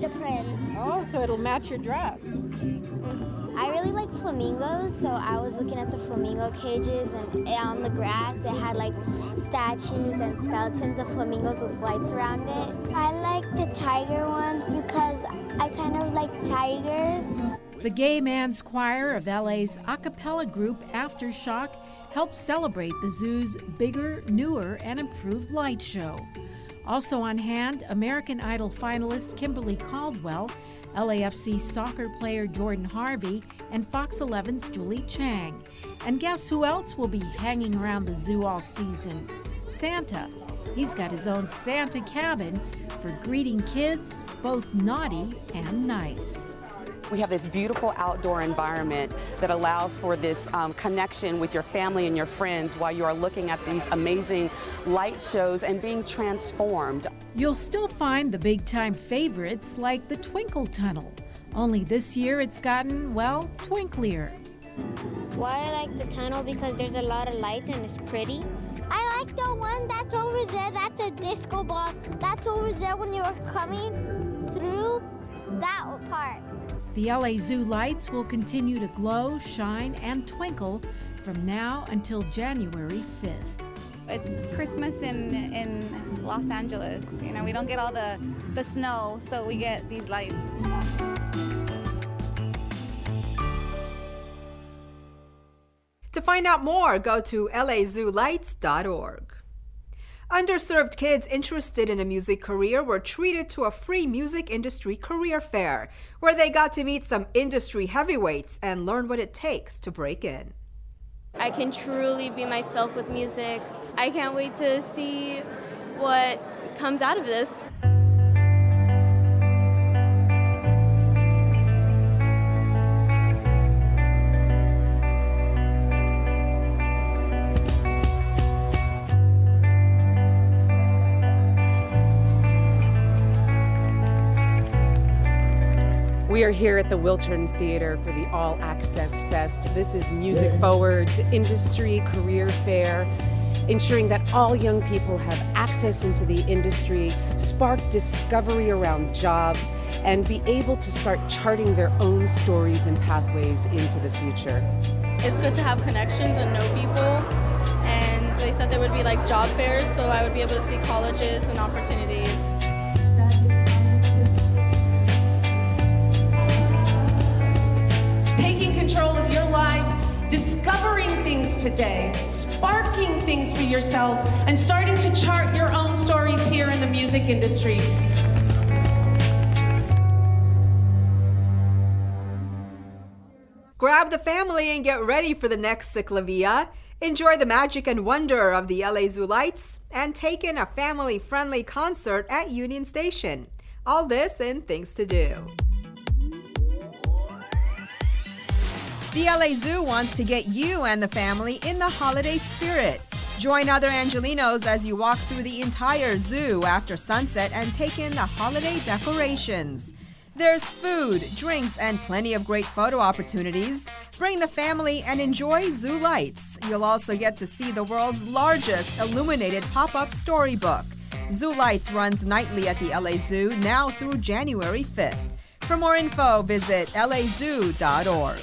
to print. Oh, so it'll match your dress. I really like flamingos, so I was looking at the flamingo cages, and on the grass it had like statues and skeletons of flamingos with lights around it. I like the tiger ones because I kind of like tigers. The Gay Man's Choir of LA's a cappella group Aftershock helped celebrate the zoo's bigger, newer, and improved light show. Also on hand, American Idol finalist Kimberly Caldwell, LAFC soccer player Jordan Harvey, and Fox 11's Julie Chang. And guess who else will be hanging around the zoo all season? Santa. He's got his own Santa cabin for greeting kids, both naughty and nice. We have this beautiful outdoor environment that allows for this connection with your family and your friends while you are looking at these amazing light shows and being transformed. You'll still find the big-time favorites like the Twinkle Tunnel. Only this year it's gotten, well, twinklier. Why I like the tunnel? Because there's a lot of lights and it's pretty. I like the one that's over there. That's a disco ball. That's over there when you're coming through that part. The LA Zoo lights will continue to glow, shine, and twinkle from now until January 5th. It's Christmas in Los Angeles. You know, we don't get all the snow, so we get these lights. To find out more, go to lazoolights.org. Underserved kids interested in a music career were treated to a free music industry career fair, where they got to meet some industry heavyweights and learn what it takes to break in. I can truly be myself with music. I can't wait to see what comes out of this. We are here at the Wiltern Theater for the All Access Fest. This is Music Forward's industry career fair, ensuring that all young people have access into the industry, spark discovery around jobs, and be able to start charting their own stories and pathways into the future. It's good to have connections and know people, and they said there would be like job fairs, so I would be able to see colleges and opportunities. Taking control of your lives, discovering things today, sparking things for yourselves, and starting to chart your own stories here in the music industry. Grab the family and get ready for the next Ciclavia. Enjoy the magic and wonder of the LA Zoo lights and take in a family-friendly concert at Union Station. All this and things to do. The LA Zoo wants to get you and the family in the holiday spirit. Join other Angelinos as you walk through the entire zoo after sunset and take in the holiday decorations. There's food, drinks, and plenty of great photo opportunities. Bring the family and enjoy zoo lights. You'll also get to see the world's largest illuminated pop-up storybook. Zoo Lights runs nightly at the LA Zoo now through January 5th. For more info, visit lazoo.org.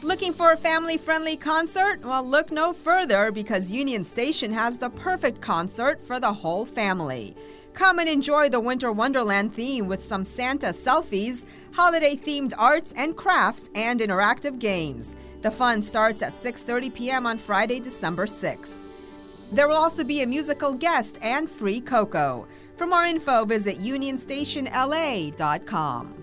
Looking for a family-friendly concert? Well, look no further because Union Station has the perfect concert for the whole family. Come and enjoy the Winter Wonderland theme with some Santa selfies, holiday-themed arts and crafts, and interactive games. The fun starts at 6:30 p.m. on Friday, December 6th. There will also be a musical guest and free cocoa. For more info, visit unionstationla.com.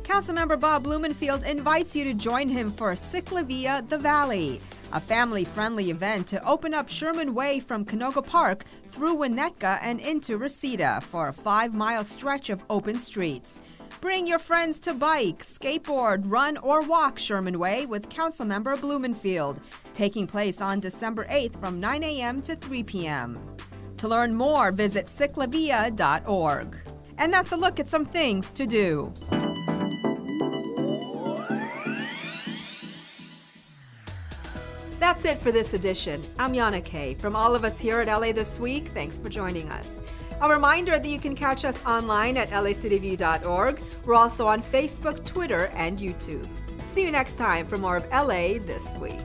Councilmember Bob Blumenfield invites you to join him for Ciclavia the Valley, a family-friendly event to open up Sherman Way from Canoga Park through Winnetka and into Reseda for a 5-mile stretch of open streets. Bring your friends to bike, skateboard, run, or walk Sherman Way with Councilmember Blumenfield, taking place on December 8th from 9 a.m. to 3 p.m. To learn more, visit ciclavia.org. And that's a look at some things to do. That's it for this edition. I'm Yana Kay. From all of us here at LA This Week, thanks for joining us. A reminder that you can catch us online at lacityview.org. We're also on Facebook, Twitter, and YouTube. See you next time for more of LA This Week.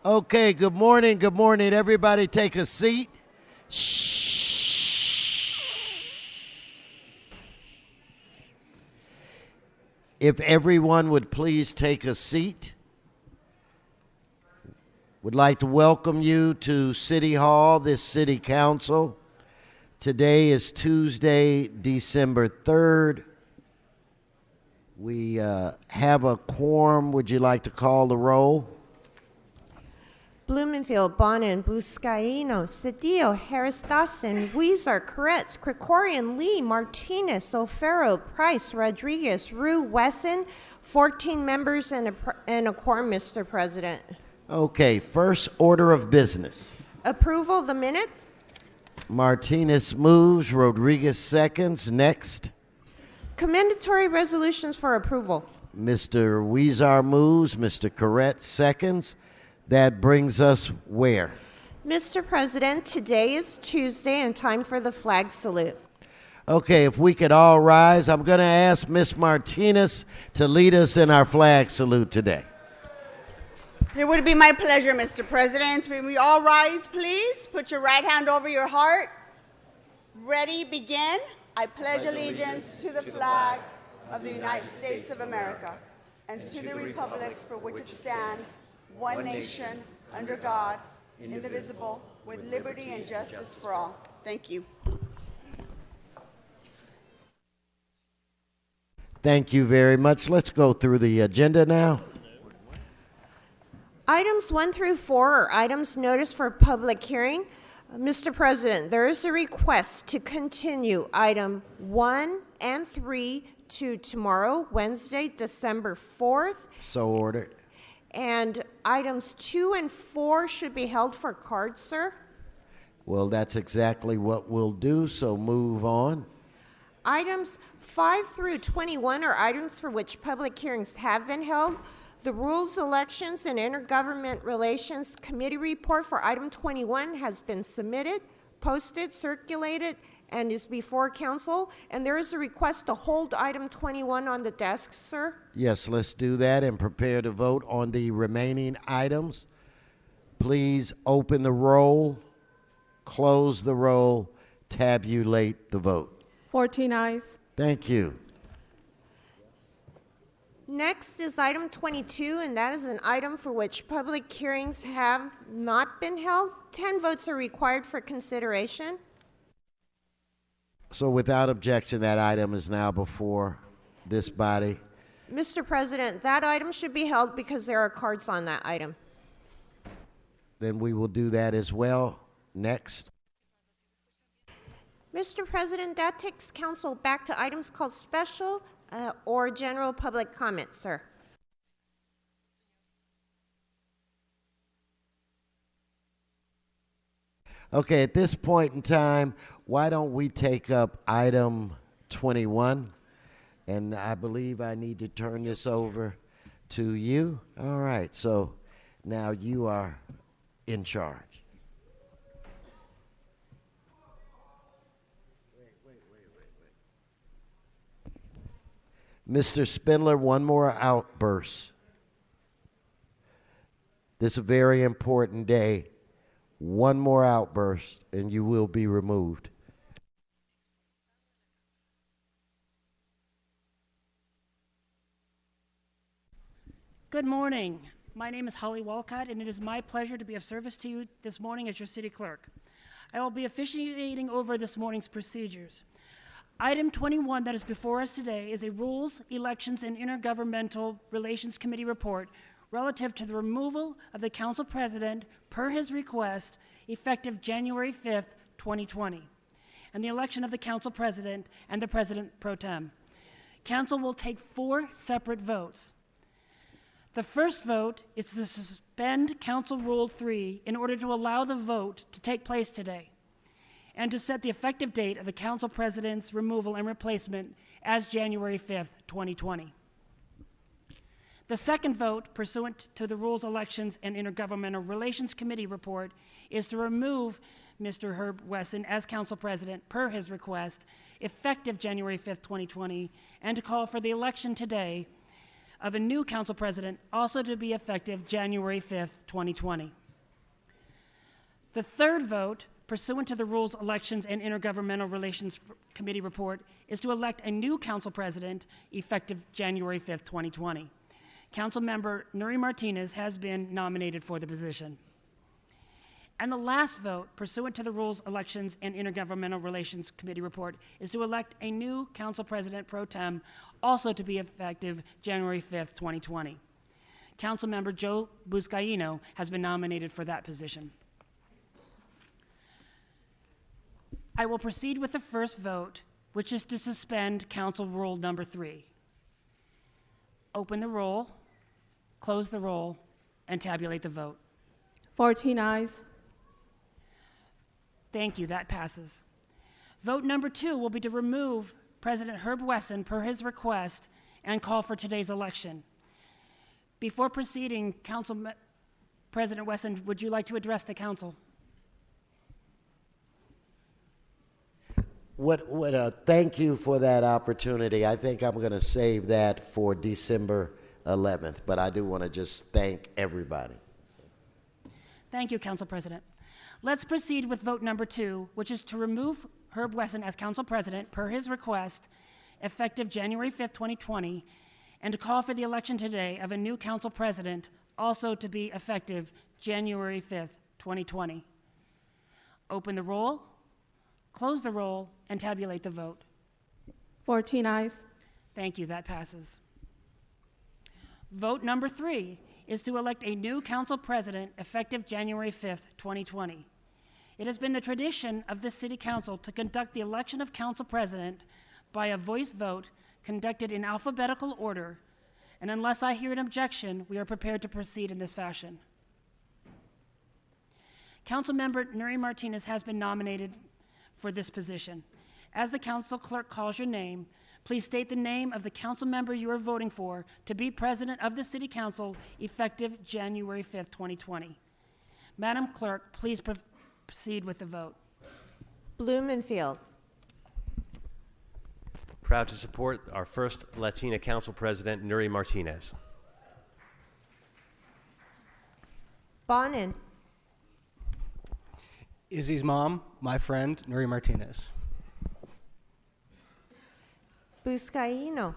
Okay, good morning. Good morning. Everybody take a seat. Shh. If everyone would please take a seat. Would like to welcome you to City Hall, this City Council. Today is Tuesday, December 3rd. We have a quorum. Would you like to call the roll? Blumenfield, Bonin, Buscaino, Cedillo, Harris Dawson, Weezer, Koretz, Krikorian, Lee, Martinez, O'Farrell, Price, Rodriguez, Rue, Wesson, 14 members and a quorum, Mr. President. Okay, first order of business. Approval of the minutes? Martinez moves, Rodriguez seconds. Next. Commendatory resolutions for approval. Mr. Weezer moves, Mr. Koretz seconds. That brings us where? Mr. President, today is Tuesday and time for the flag salute. Okay, if we could all rise, I'm going to ask Miss Martinez to lead us in our flag salute today. It would be my pleasure, Mr. President. When we all rise, please, put your right hand over your heart. Ready, begin. I pledge allegiance to the flag of the United States of America and to the republic for which it stands, one nation, under God, indivisible, with liberty and justice for all. Thank you. Thank you very much. Let's go through the agenda now. Items 1 through 4 are items noticed for public hearing. Mr. President, there is a request to continue item 1 and 3 to tomorrow, Wednesday, December 4th. So ordered. And items 2 and 4 should be held for cards, sir. Well, that's exactly what we'll do, so move on. Items 5 through 21 are items for which public hearings have been held. The Rules, Elections, and Intergovernment Relations Committee report for item 21 has been submitted, posted, circulated, and is before council. And there is a request to hold item 21 on the desk, sir. Yes, let's do that and prepare to vote on the remaining items. Please open the roll, close the roll, tabulate the vote. 14 ayes. Thank you. Next is item 22, and that is an item for which public hearings have not been held. 10 votes are required for consideration. So without objection, that item is now before this body. Mr. President, that item should be held because there are cards on that item. Then we will do that as well. Next. Mr. President, that takes council back to items called special or general public comment, sir. Okay, at this point in time, why don't we take up item 21? And I believe I need to turn this over to you. All right, so now you are in charge. Mr. Spindler, one more outburst. This is a very important day. One more outburst, and you will be removed. Good morning. My name is Holly Walcott, and it is my pleasure to be of service to you this morning as your city clerk. I will be officiating over this morning's procedures. Item 21 that is before us today is a Rules, Elections, and Intergovernmental Relations Committee report relative to the removal of the Council President per his request effective January 5th, 2020, and the election of the Council President and the President Pro Tem. Council will take 4 separate votes. The first vote is to suspend Council Rule 3 in order to allow the vote to take place today, and to set the effective date of the Council President's removal and replacement as January 5th, 2020. The second vote, pursuant to the Rules, Elections, and Intergovernmental Relations Committee report, is to remove Mr. Herb Wesson as Council President per his request, effective January 5th, 2020, and to call for the election today of a new Council President, also to be effective January 5th, 2020. The third vote, pursuant to the Rules, Elections, and Intergovernmental Relations Committee report, is to elect a new council president effective January 5th, 2020. Councilmember Nury Martinez has been nominated for the position. And the last vote, pursuant to the Rules, Elections, and Intergovernmental Relations Committee report, is to elect a new council president pro tem, also to be effective January 5th, 2020. Councilmember Joe Buscaino has been nominated for that position. I will proceed with the first vote, which is to suspend Council Rule number 3. Open the roll, close the roll, and tabulate the vote. 14 ayes. Thank you, that passes. Vote number 2 will be to remove President Herb Wesson per his request and call for today's election. Before proceeding, President Wesson, would you like to address the council? Thank you for that opportunity. I think I'm going to save that for December 11th, but I do want to just thank everybody. Thank you, Council President. Let's proceed with vote number 2, which is to remove Herb Wesson as council president per his request, effective January 5th, 2020, and to call for the election today of a new council president, also to be effective January 5th, 2020. Open the roll, close the roll, and tabulate the vote. 14 ayes. Thank you, that passes. Vote number 3 is to elect a new council president effective January 5th, 2020. It has been the tradition of the City Council to conduct the election of council president by a voice vote conducted in alphabetical order, and unless I hear an objection, we are prepared to proceed in this fashion. Councilmember Nury Martinez has been nominated for this position. As the council clerk calls your name, please state the name of the council member you are voting for to be president of the City Council effective January 5th, 2020. Madam Clerk, please proceed with the vote. Blumenfield. Proud to support our first Latina council president, Nury Martinez. Bonin. Izzy's mom, my friend, Nury Martinez. Buscaino.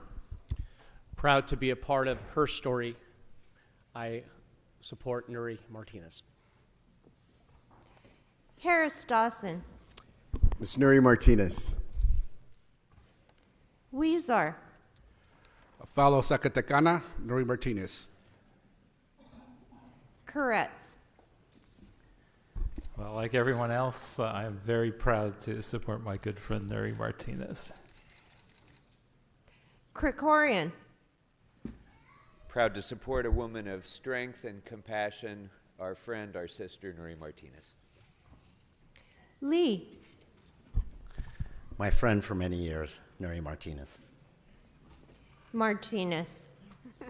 Proud to be a part of her story. I support Nury Martinez. Harris Dawson. Ms. Nury Martinez. Weezer. Follow Zacatecana, Nury Martinez. Koretz. Well, like everyone else, I am very proud to support my good friend Nury Martinez. Krikorian. Proud to support a woman of strength and compassion, our friend, our sister, Nury Martinez. Lee. My friend for many years, Nury Martinez. Martinez. I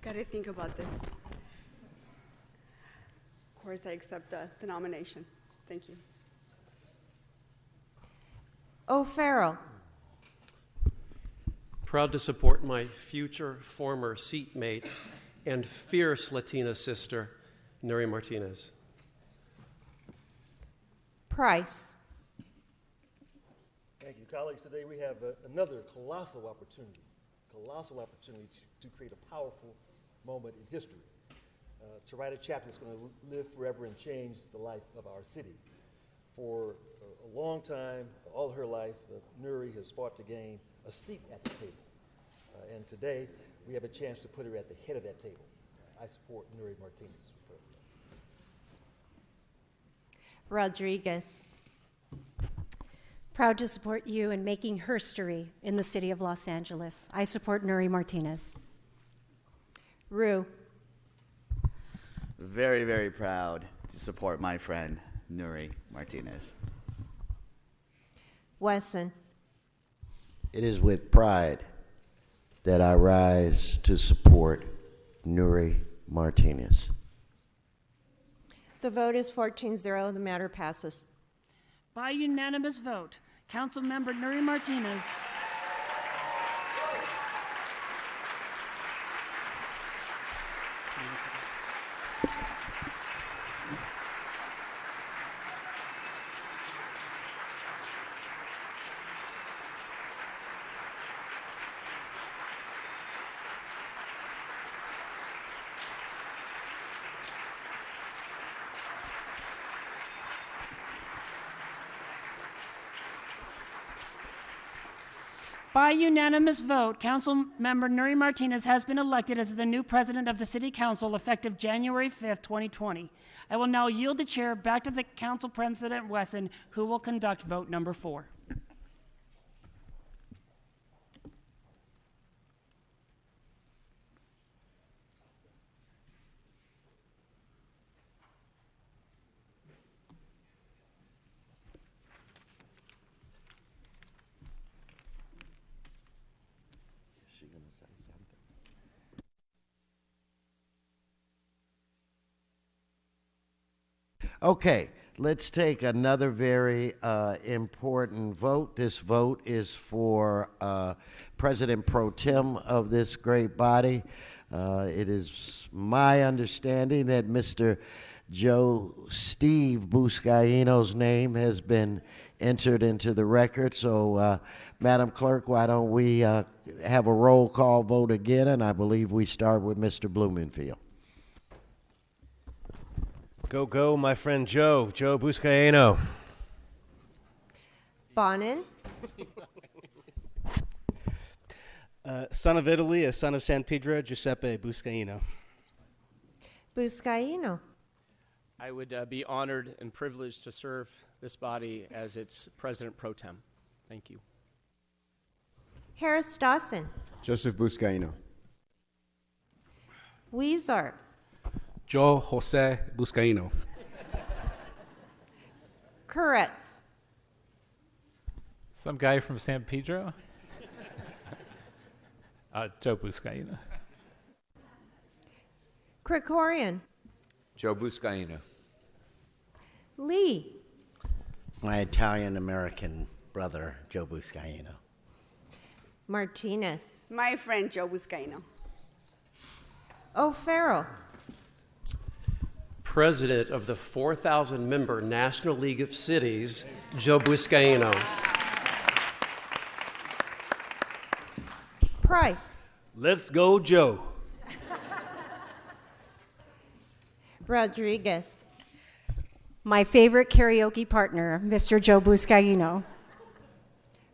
gotta think about this. Of course, I accept the nomination. Thank you. O'Farrell. Proud to support my future former seatmate and fierce Latina sister, Nury Martinez. Price. Thank you, colleagues. Today we have another colossal opportunity to create a powerful moment in history, to write a chapter that's going to live forever and change the life of our city. For a long time, all her life, Nury has fought to gain a seat at the table. And today, we have a chance to put her at the head of that table. I support Nury Martinez for president. Rodriguez. Proud to support you in making herstory in the city of Los Angeles. I support Nury Martinez. Rue. Very, very proud to support my friend, Nury Martinez. Wesson. It is with pride that I rise to support Nury Martinez. The vote is 14-0. The matter passes. By unanimous vote, Councilmember Nury Martinez By unanimous vote, Council Member Nury Martinez has been elected as the new president of the City Council effective January 5th, 2020. I will now yield the chair back to the Council President Wesson, who will conduct vote number 4. Okay, let's take another very important vote. This vote is for President Pro Tem of this great body. It is my understanding that Mr. Joe Steve Buscaino's name has been entered into the record. So, Madam Clerk, why don't we have a roll call vote again? And I believe we start with Mr. Blumenfield. Go, go, my friend Joe Buscaino. Bonin. Son of Italy, a son of San Pedro, Giuseppe Buscaino. Buscaino. I would be honored and privileged to serve this body as its President Pro Tem. Thank you. Harris Dawson. Joseph Buscaino. Weezer. Joe Jose Buscaino. Kuretz. Some guy from San Pedro? Joe Buscaino. Krikorian. Joe Buscaino. Lee. My Italian-American brother, Joe Buscaino. Martinez. My friend Joe Buscaino. O'Farrell. President of the 4,000-member National League of Cities, Joe Buscaino. Price. Let's go, Joe. Rodriguez. My favorite karaoke partner, Mr. Joe Buscaino.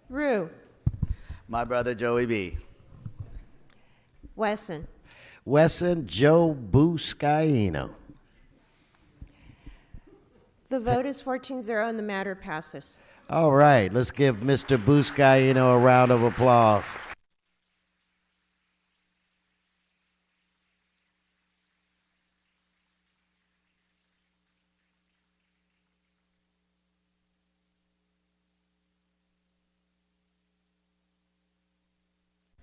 Rue. My brother, Joey B. Wesson. Wesson Joe Buscaino. The vote is 14-0 and the matter passes. All right, let's give Mr. Buscaino a round of applause.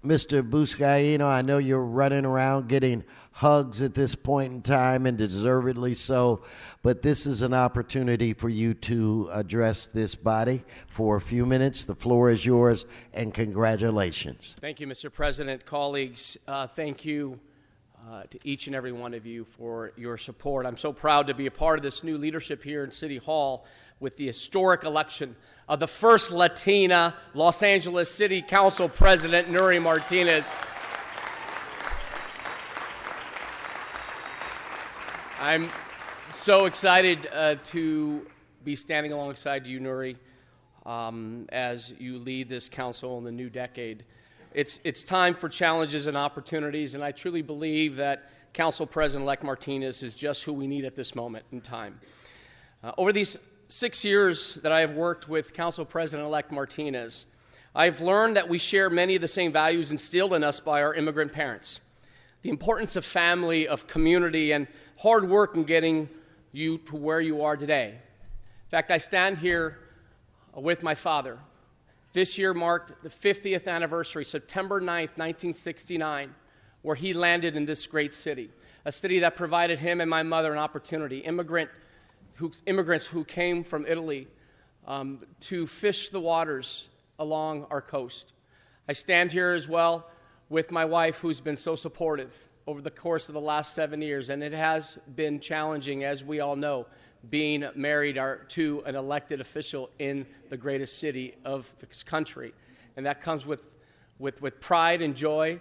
Mr. Buscaino, I know you're running around getting hugs at this point in time, and deservedly so, but this is an opportunity for you to address this body for a few minutes. The floor is yours, and congratulations. Thank you, Mr. President. Colleagues, thank you to each and every one of you for your support. I'm so proud to be a part of this new leadership here in City Hall with the historic election of the first Latina Los Angeles City Council President, Nury Martinez. I'm so excited to be standing alongside you, Nury, as you lead this council in the new decade. It's time for challenges and opportunities, and I truly believe that Council President-elect Martinez is just who we need at this moment in time. Over these 6 years that I have worked with Council President-elect Martinez, I've learned that we share many of the same values instilled in us by our immigrant parents. The importance of family, of community, and hard work in getting you to where you are today. In fact, I stand here with my father. This year marked the 50th anniversary, September 9th, 1969, where he landed in this great city, a city that provided him and my mother an opportunity, immigrants who came from Italy to fish the waters along our coast. I stand here as well with my wife, who's been so supportive over the course of the last 7 years, and it has been challenging, as we all know, being married to an elected official in the greatest city of this country. And that comes with pride and joy,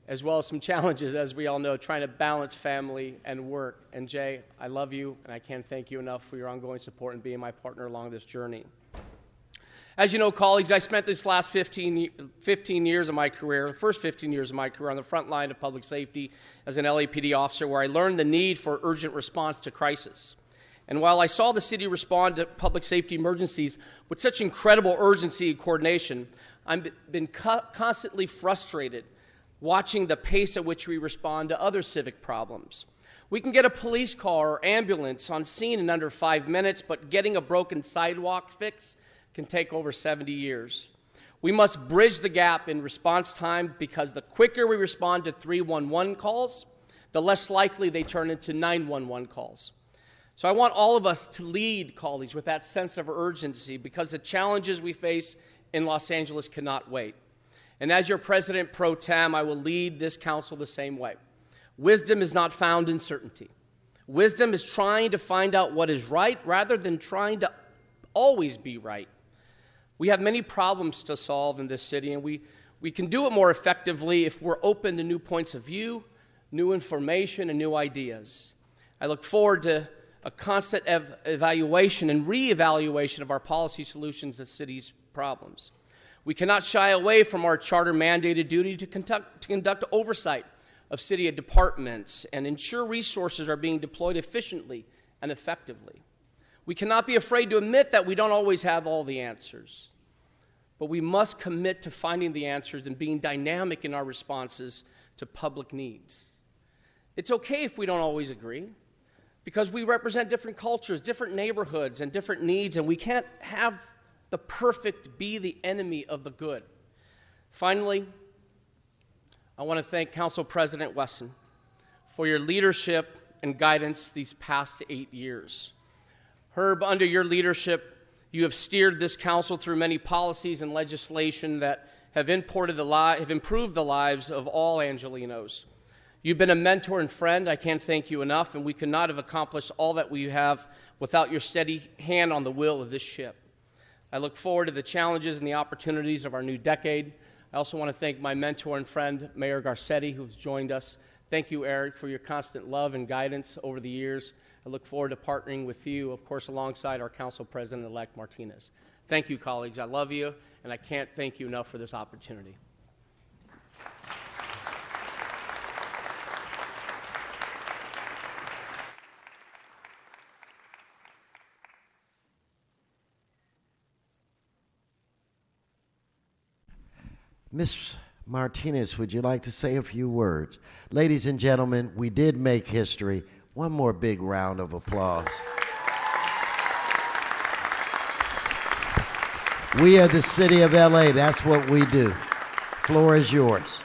as well as some challenges, as we all know, trying to balance family and work. And Jay, I love you, and I can't thank you enough for your ongoing support and being my partner along this journey. As you know, colleagues, I spent this last 15 years of my career, the first 15 years of my career, on the front line of public safety as an LAPD officer, where I learned the need for urgent response to crisis. And while I saw the city respond to public safety emergencies with such incredible urgency and coordination, I've been constantly frustrated watching the pace at which we respond to other civic problems. We can get a police car or ambulance on scene in under 5 minutes, but getting a broken sidewalk fixed can take over 70 years. We must bridge the gap in response time, because the quicker we respond to 311 calls, the less likely they turn into 911 calls. So I want all of us to lead, colleagues, with that sense of urgency, because the challenges we face in Los Angeles cannot wait. And as your President Pro Tem, I will lead this council the same way. Wisdom is not found in certainty. Wisdom is trying to find out what is right rather than trying to always be right. We have many problems to solve in this city, and we can do it more effectively if we're open to new points of view, new information, and new ideas. I look forward to a constant evaluation and re-evaluation of our policy solutions to city's problems. We cannot shy away from our charter-mandated duty to conduct oversight of city departments and ensure resources are being deployed efficiently and effectively. We cannot be afraid to admit that we don't always have all the answers, but we must commit to finding the answers and being dynamic in our responses to public needs. It's okay if we don't always agree, because we represent different cultures, different neighborhoods, and different needs, and we can't have the perfect be the enemy of the good. Finally, I want to thank Council President Wesson for your leadership and guidance these past 8 years. Herb, under your leadership, you have steered this council through many policies and legislation that have improved the lives of all Angelenos. You've been a mentor and friend. I can't thank you enough, and we could not have accomplished all that we have without your steady hand on the wheel of this ship. I look forward to the challenges and the opportunities of our new decade. I also want to thank my mentor and friend, Mayor Garcetti, who's joined us. Thank you, Eric, for your constant love and guidance over the years. I look forward to partnering with you, of course, alongside our Council President-elect, Martinez. Thank you, colleagues. I love you, and I can't thank you enough for this opportunity. Ms. Martinez, would you like to say a few words? Ladies and gentlemen, we did make history. One more big round of applause. We are the city of LA. That's what we do. Floor is yours.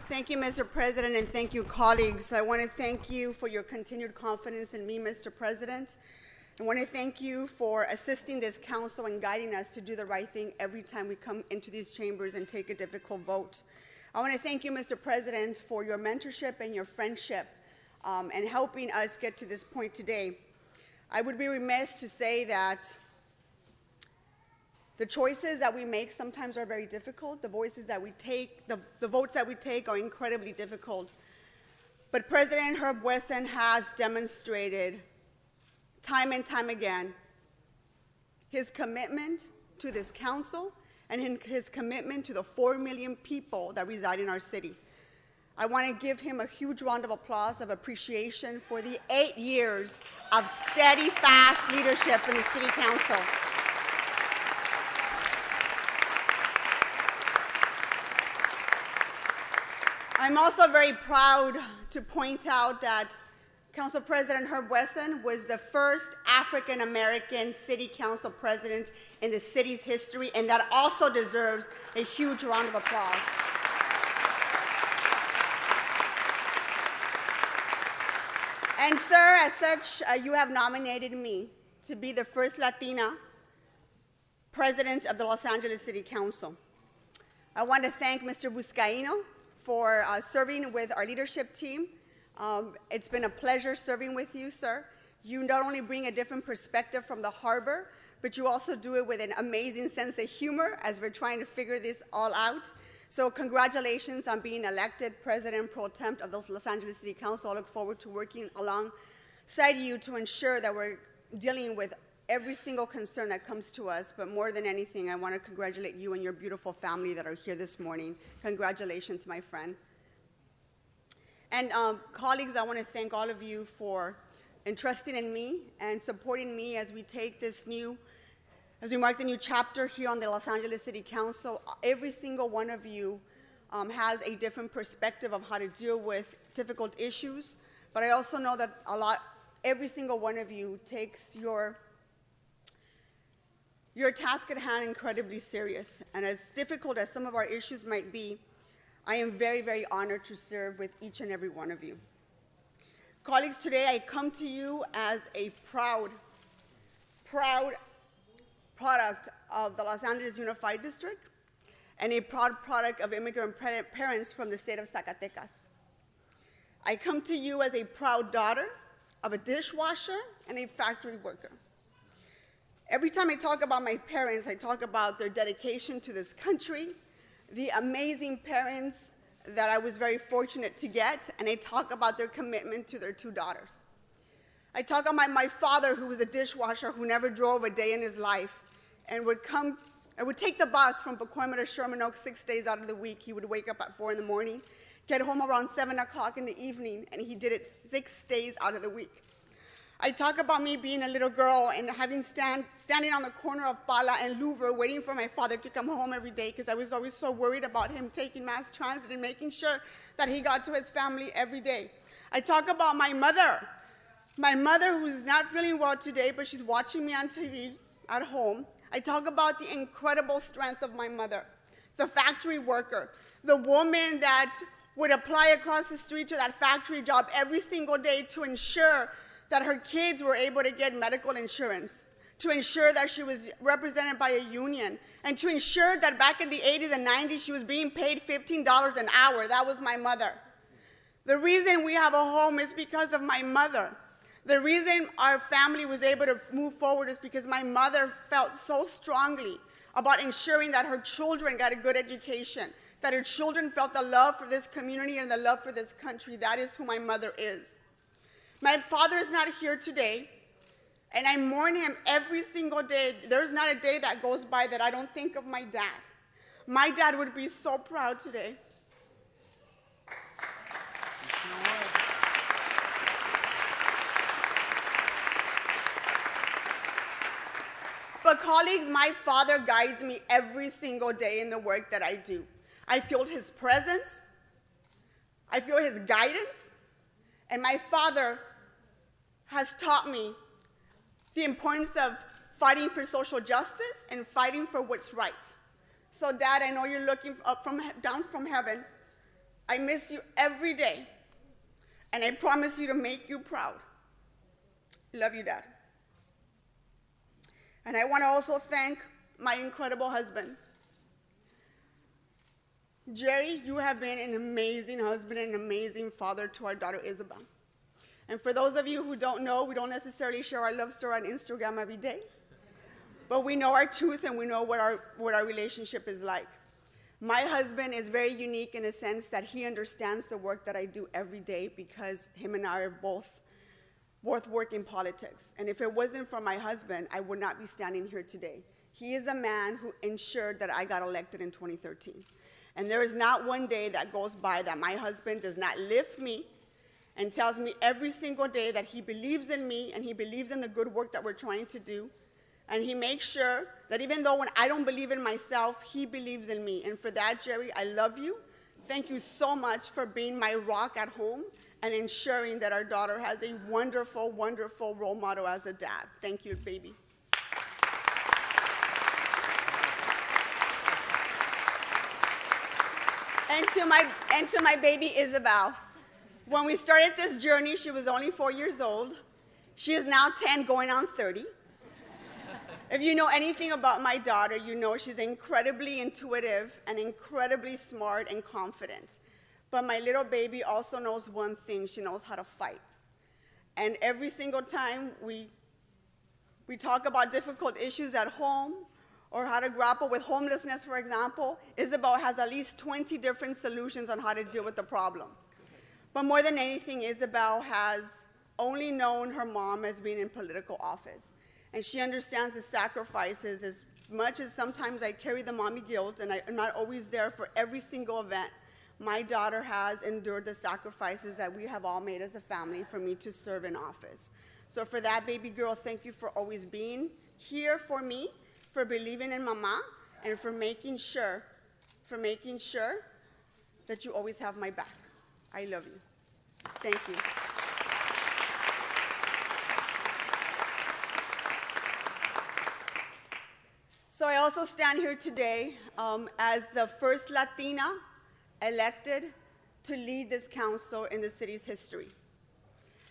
Thank you, Mr. President, and thank you, colleagues. I want to thank you for your continued confidence in me, Mr. President. I want to thank you for assisting this council and guiding us to do the right thing every time we come into these chambers and take a difficult vote. I want to thank you, Mr. President, for your mentorship and your friendship and helping us get to this point today. I would be remiss to say that the choices that we make sometimes are very difficult. The voices that we take, the votes that we take are incredibly difficult. But President Herb Wesson has demonstrated time and time again his commitment to this council and his commitment to the 4 million people that reside in our city. I want to give him a huge round of applause of appreciation for the 8 years of steady, fast leadership in the city council. I'm also very proud to point out that Council President Herb Wesson was the first African-American city council president in the city's history, and that also deserves a huge round of applause. And sir, as such, you have nominated me to be the first Latina president of the Los Angeles City Council. I want to thank Mr. Buscaino for serving with our leadership team. It's been a pleasure serving with you, sir. You not only bring a different perspective from the harbor, but you also do it with an amazing sense of humor as we're trying to figure this all out. So congratulations on being elected President Pro Tem of the Los Angeles City Council. I look forward to working alongside you to ensure that we're dealing with every single concern that comes to us, but more than anything, I want to congratulate you and your beautiful family that are here this morning. Congratulations, my friend. And colleagues, I want to thank all of you for entrusting in me and supporting me as we take this as we mark the new chapter here on the Los Angeles City Council. Every single one of you has a different perspective of how to deal with difficult issues, but I also know that every single one of you takes your task at hand incredibly serious. And as difficult as some of our issues might be, I am very, very honored to serve with each and every one of you. Colleagues, today I come to you as a proud product of the Los Angeles Unified District and a proud product of immigrant parents from the state of Zacatecas. I come to you as a proud daughter of a dishwasher and a factory worker. Every time I talk about my parents, I talk about their dedication to this country, the amazing parents that I was very fortunate to get, and I talk about their commitment to their 2 daughters. I talk about my father, who was a dishwasher, who never drove a day in his life, and would take the bus from Pacoima to Sherman Oaks 6 days out of the week. He would wake up at 4 in the morning, get home around 7 o'clock in the evening, and he did it 6 days out of the week. I talk about me being a little girl and having standing on the corner of Pala and Louvre waiting for my father to come home every day because I was always so worried about him taking mass transit and making sure that he got to his family every day. I talk about my mother who's not feeling well today, but she's watching me on TV at home. I talk about the incredible strength of my mother, the factory worker, the woman that would apply across the street to that factory job every single day to ensure that her kids were able to get medical insurance, to ensure that she was represented by a union, and to ensure that back in the 80s and 90s she was being paid $15 an hour. That was my mother. The reason we have a home is because of my mother. The reason our family was able to move forward is because my mother felt so strongly about ensuring that her children got a good education, that her children felt the love for this community and the love for this country. That is who my mother is. My father is not here today, and I mourn him every single day. There's not a day that goes by that I don't think of my dad. My dad would be so proud today. But colleagues, my father guides me every single day in the work that I do. I feel his presence, I feel his guidance, and my father has taught me the importance of fighting for social justice and fighting for what's right. So Dad, I know you're looking down from heaven. I miss you every day, and I promise you to make you proud. Love you, Dad. And I want to also thank my incredible husband. Jerry, you have been an amazing husband and an amazing father to our daughter, Isabel. And for those of you who don't know, we don't necessarily share our love story on Instagram every day, but we know our truth and we know what our relationship is like. My husband is very unique in a sense that he understands the work that I do every day because him and I are both work in politics. And if it wasn't for my husband, I would not be standing here today. He is a man who ensured that I got elected in 2013. And there is not one day that goes by that my husband does not lift me and tells me every single day that he believes in me and he believes in the good work that we're trying to do. And he makes sure that even though when I don't believe in myself, he believes in me. And for that, Jerry, I love you. Thank you so much for being my rock at home and ensuring that our daughter has a wonderful, wonderful role model as a dad. Thank you, baby. And to my baby, Isabel. When we started this journey, she was only 4 years old. She is now 10, going on 30. If you know anything about my daughter, you know she's incredibly intuitive and incredibly smart and confident. But my little baby also knows one thing: she knows how to fight. And every single time we talk about difficult issues at home or how to grapple with homelessness, for example, Isabel has at least 20 different solutions on how to deal with the problem. But more than anything, Isabel has only known her mom as being in political office. and she understands the sacrifices as much as sometimes I carry the mommy guilt and I'm not always there for every single event. My daughter has endured the sacrifices that we have all made as a family for me to serve in office. So for that, baby girl, thank you for always being here for me, for believing in Mama, and for making sure that you always have my back. I love you. Thank you. So I also stand here today as the first Latina elected to lead this council in the city's history.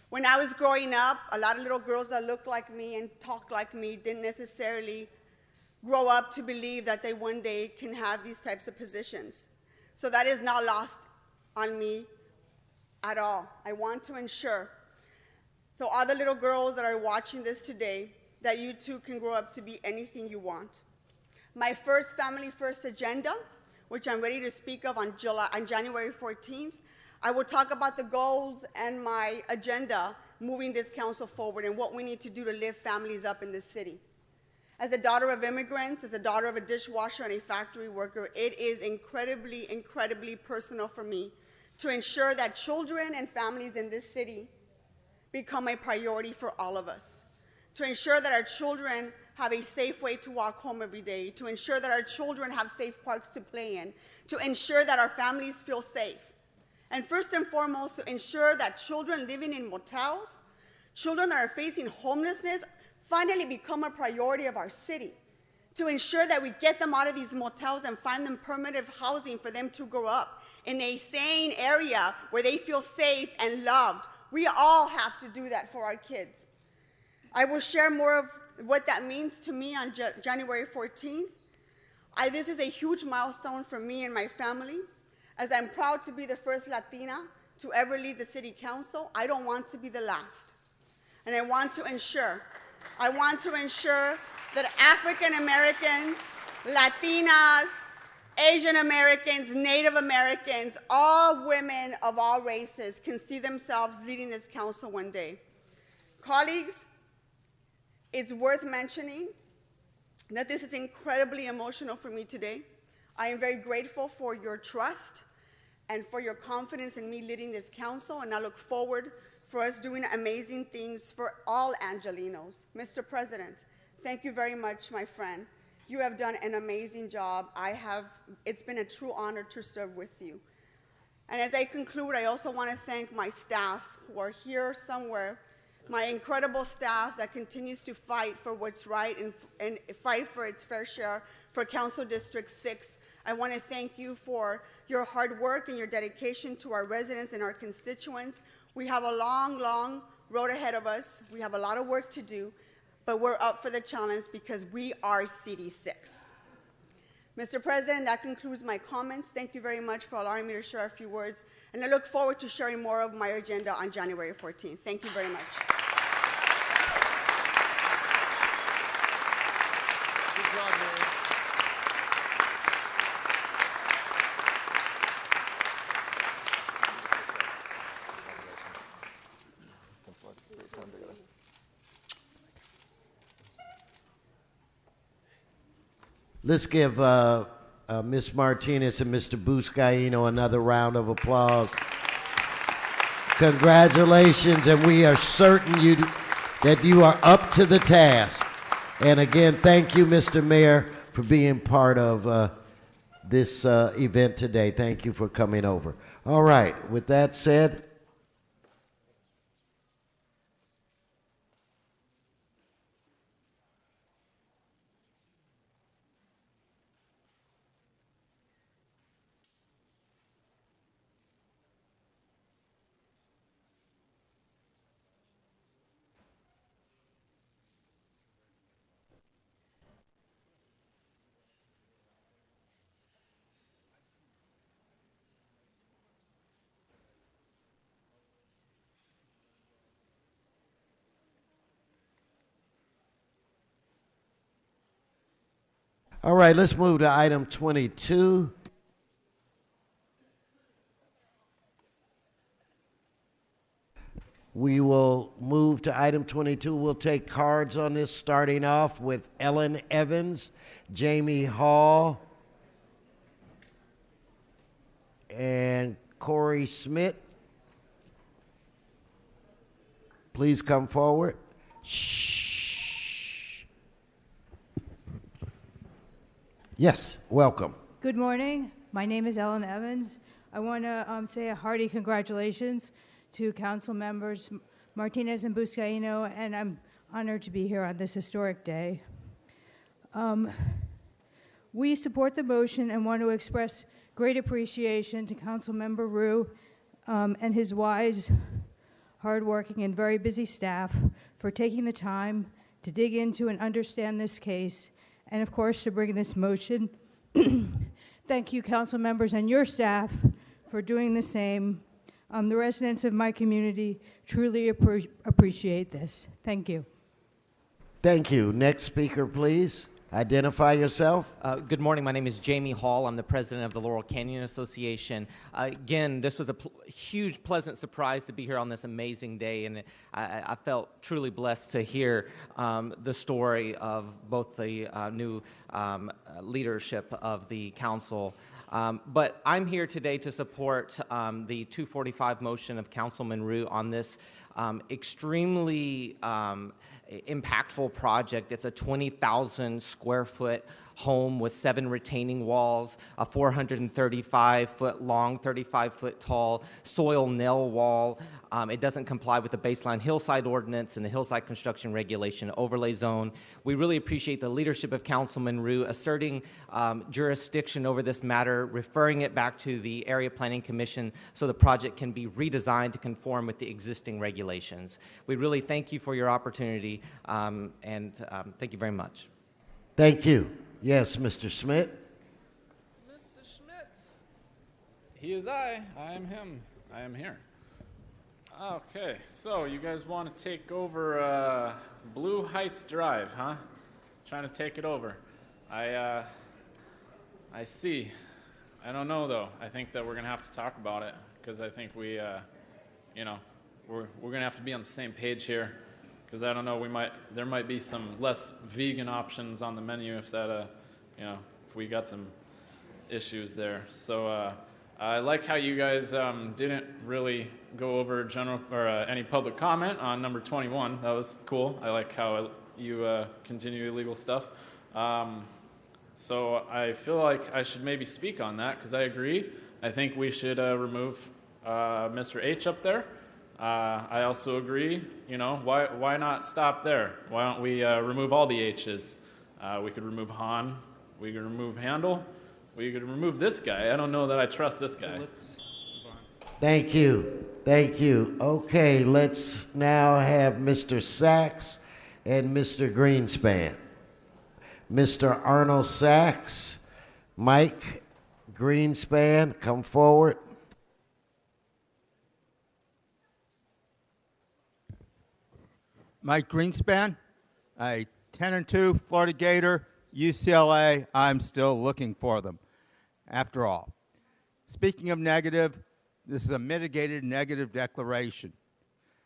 When I was growing up, a lot of little girls that looked like me and talked like me didn't necessarily grow up to believe that they one day can have these types of positions. So that is not lost on me at all. I want to ensure, so all the little girls that are watching this today, that you too can grow up to be anything you want. My first Family First agenda, which I'm ready to speak of on January 14th, I will talk about the goals and my agenda moving this council forward and what we need to do to lift families up in this city. As a daughter of immigrants, as a daughter of a dishwasher and a factory worker, it is incredibly, incredibly personal for me to ensure that children and families in this city become a priority for all of us, to ensure that our children have a safe way to walk home every day, to ensure that our children have safe parks to play in, to ensure that our families feel safe. And first and foremost, to ensure that children living in motels, children that are facing homelessness, finally become a priority of our city. To ensure that we get them out of these motels and find them permanent housing for them to grow up in a sane area where they feel safe and loved. We all have to do that for our kids. I will share more of what that means to me on January 14th. This is a huge milestone for me and my family, as I'm proud to be the first Latina to ever lead the city council. I don't want to be the last. And I want to ensure that African Americans, Latinas, Asian Americans, Native Americans, all women of all races can see themselves leading this council one day. Colleagues, it's worth mentioning that this is incredibly emotional for me today. I am very grateful for your trust and for your confidence in me leading this council, and I look forward for us doing amazing things for all Angelenos. Mr. President, thank you very much, my friend. You have done an amazing job. It's been a true honor to serve with you. And as I conclude, I also want to thank my staff who are here somewhere, my incredible staff that continues to fight for what's right and fight for its fair share for Council District 6. I want to thank you for your hard work and your dedication to our residents and our constituents. We have a long, long road ahead of us. We have a lot of work to do, but we're up for the challenge because we are CD6. Mr. President, that concludes my comments. Thank you very much for allowing me to share a few words, and I look forward to sharing more of my agenda on January 14th. Thank you very much. Good job, Mary. Let's give Ms. Martinez and Mr. Buscaino another round of applause. Congratulations, and we are certain that you are up to the task. And again, thank you, Mr. Mayor, for being part of this event today. Thank you for coming over. All right, with that said, all right, let's move to item 22. We will move to item 22. We'll take cards on this, starting off with Ellen Evans, Jamie Hall, and Corey Smith. Please come forward. Shh. Yes, welcome. Good morning. My name is Ellen Evans. I want to say a hearty congratulations to Council members Martinez and Buscaino, and I'm honored to be here on this historic day. We support the motion and want to express great appreciation to Councilmember Ryu and his wise, hardworking, and very busy staff for taking the time to dig into and understand this case, and of course to bring this motion. Thank you, Council members and your staff, for doing the same. The residents of my community truly appreciate this. Thank you. Thank you. Next speaker, please. Identify yourself. Good morning. My name is Jamie Hall. I'm the president of the Laurel Canyon Association. Again, this was a huge, pleasant surprise to be here on this amazing day, and I felt truly blessed to hear the story of both the new leadership of the council. But I'm here today to support the 245 motion of Councilman Ryu on this extremely impactful project. It's a 20,000 square foot home with 7 retaining walls, a 435 foot long, 35 foot tall soil nail wall. It doesn't comply with the baseline hillside ordinance and the hillside construction regulation overlay zone. We really appreciate the leadership of Councilman Ryu asserting jurisdiction over this matter, referring it back to the Area Planning Commission so the project can be redesigned to conform with the existing regulations. We really thank you for your opportunity, and thank you very much. Thank you. Yes, Mr. Schmidt. Mr. Schmidt. He is I am him. I am here. Okay, so you guys want to take over Blue Heights Drive, huh? Trying to take it over. I see. I don't know, though. I think that we're going to have to talk about it, because I think we, we're going to have to be on the same page here, because I don't know, there might be some less vegan options on the menu if that, if we got some issues there. So I like how you guys didn't really go over any public comment on number 21. That was cool. I like how you continue illegal stuff. So I feel like I should maybe speak on that, because I agree. I think we should remove Mr. H up there. I also agree, why not stop there? Why don't we remove all the H's? We could remove Han, we could remove Handel, we could remove this guy. I don't know that I trust this guy. Thank you. Thank you. Okay, let's now have Mr. Sachs and Mr. Greenspan. Mr. Arnold Sachs, Mike Greenspan, come forward. Mike Greenspan, a 10-2 Florida Gator, UCLA. I'm still looking for them, after all. Speaking of negative, this is a mitigated negative declaration.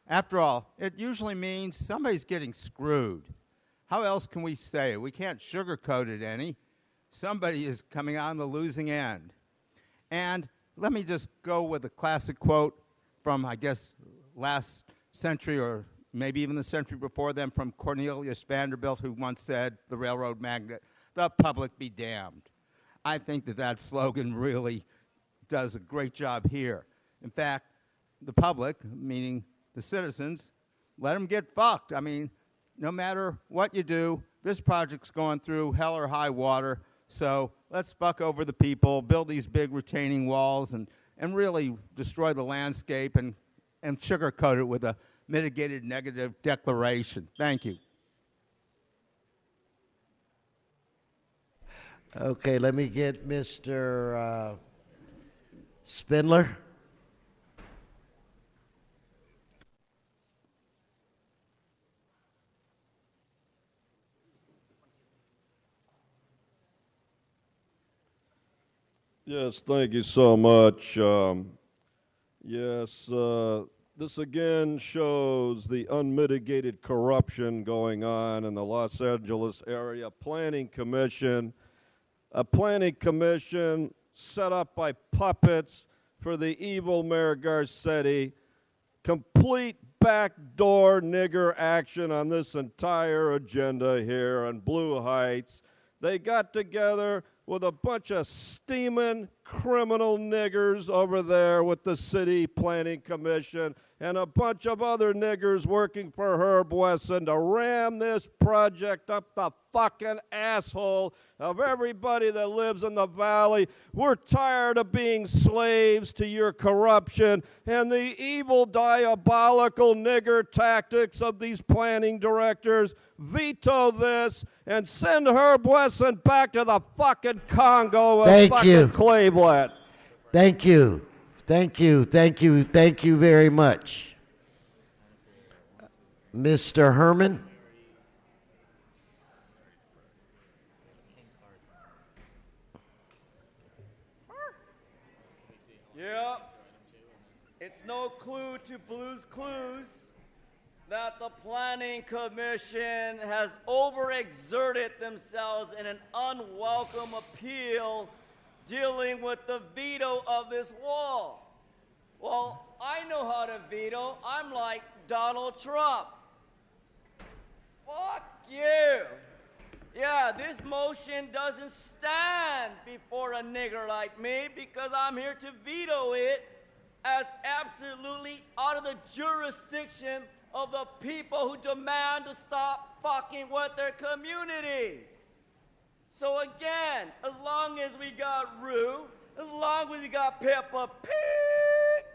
After all, it usually means somebody's getting screwed. How else can we say it? We can't sugarcoat it any. Somebody is coming on the losing end. And let me just go with a classic quote from, I guess, last century or maybe even the century before them, from Cornelius Vanderbilt, who once said, the railroad magnate, "The public be damned." I think that slogan really does a great job here. In fact, the public, meaning the citizens, let them get fucked. I mean, no matter what you do, this project's going through hell or high water, so let's fuck over the people, build these big retaining walls, and really destroy the landscape and sugarcoat it with a mitigated negative declaration. Thank you. Okay, let me get Mr. Spindler. Yes, thank you so much. Yes, This again shows the unmitigated corruption going on in the Los Angeles Area Planning Commission, a planning commission set up by puppets for the evil Mayor Garcetti, complete backdoor nigger action on this entire agenda here on Blue Heights. They got together with a bunch of steaming criminal niggers over there with the City Planning Commission and a bunch of other niggers working for Herb Wesson to ram this project up the fucking asshole of everybody that lives in the valley. We're tired of being slaves to your corruption and the evil, diabolical nigger tactics of these planning directors. Veto this and send Herb Wesson back to the fucking Congo and fucking Cleveland. Thank you. Thank you. Thank you. Thank you very much. Mr. Herman? Yep. It's no clue to Blue's Clues that the Planning Commission has overexerted themselves in an unwelcome appeal dealing with the veto of this wall. Well, I know how to veto. I'm like Donald Trump. Fuck you. Yeah, this motion doesn't stand before a nigger like me because I'm here to veto it as absolutely out of the jurisdiction of the people who demand to stop fucking with their community. So again, as long as we got Rue, as long as we got Peppa Pig,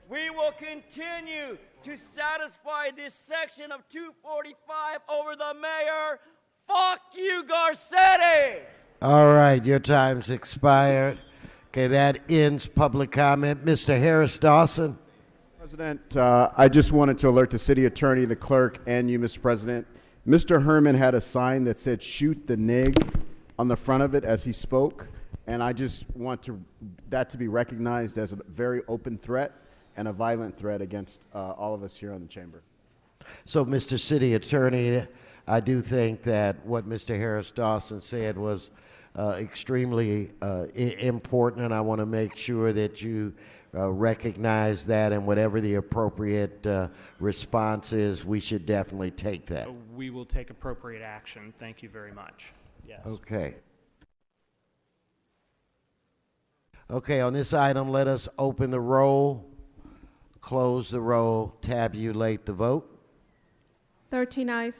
we will continue to satisfy this section of 245 over the mayor. Fuck you, Garcetti! All right, your time's expired. Okay, that ends public comment. Mr. Harris Dawson. President, I just wanted to alert the city attorney, the clerk, and you, Mr. President. Mr. Herman had a sign that said "shoot the nig" on the front of it as he spoke, and I just want that to be recognized as a very open threat and a violent threat against all of us here in the chamber. So, Mr. City Attorney, I do think that what Mr. Harris Dawson said was extremely important, and I want to make sure that you recognize that, and whatever the appropriate response is, we should definitely take that. We will take appropriate action. Thank you very much. Yes. Okay. Okay, on this item, let us open the roll, close the roll, tabulate the vote. 13 ayes.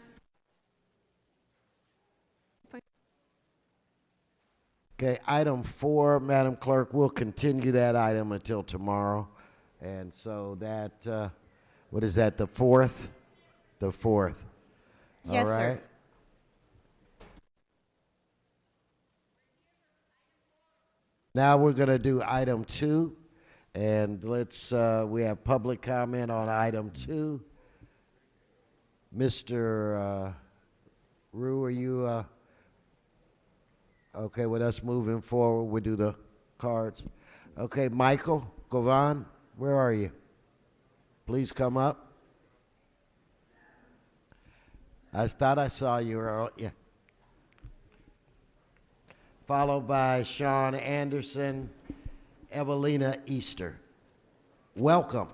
Okay, item 4, Madam Clerk, we'll continue that item until tomorrow. And so that, what is that, the 4th? The 4th. Yes, all right. sir. Now we're going to do item 2, and we have public comment on item 2. Mr. Rue, are you okay with us moving forward? We'll do the cards. Okay, Michael Govan, where are you? Please come up. I thought I saw you earlier. Yeah. Followed by Sean Anderson, Evelina Easter. Welcome.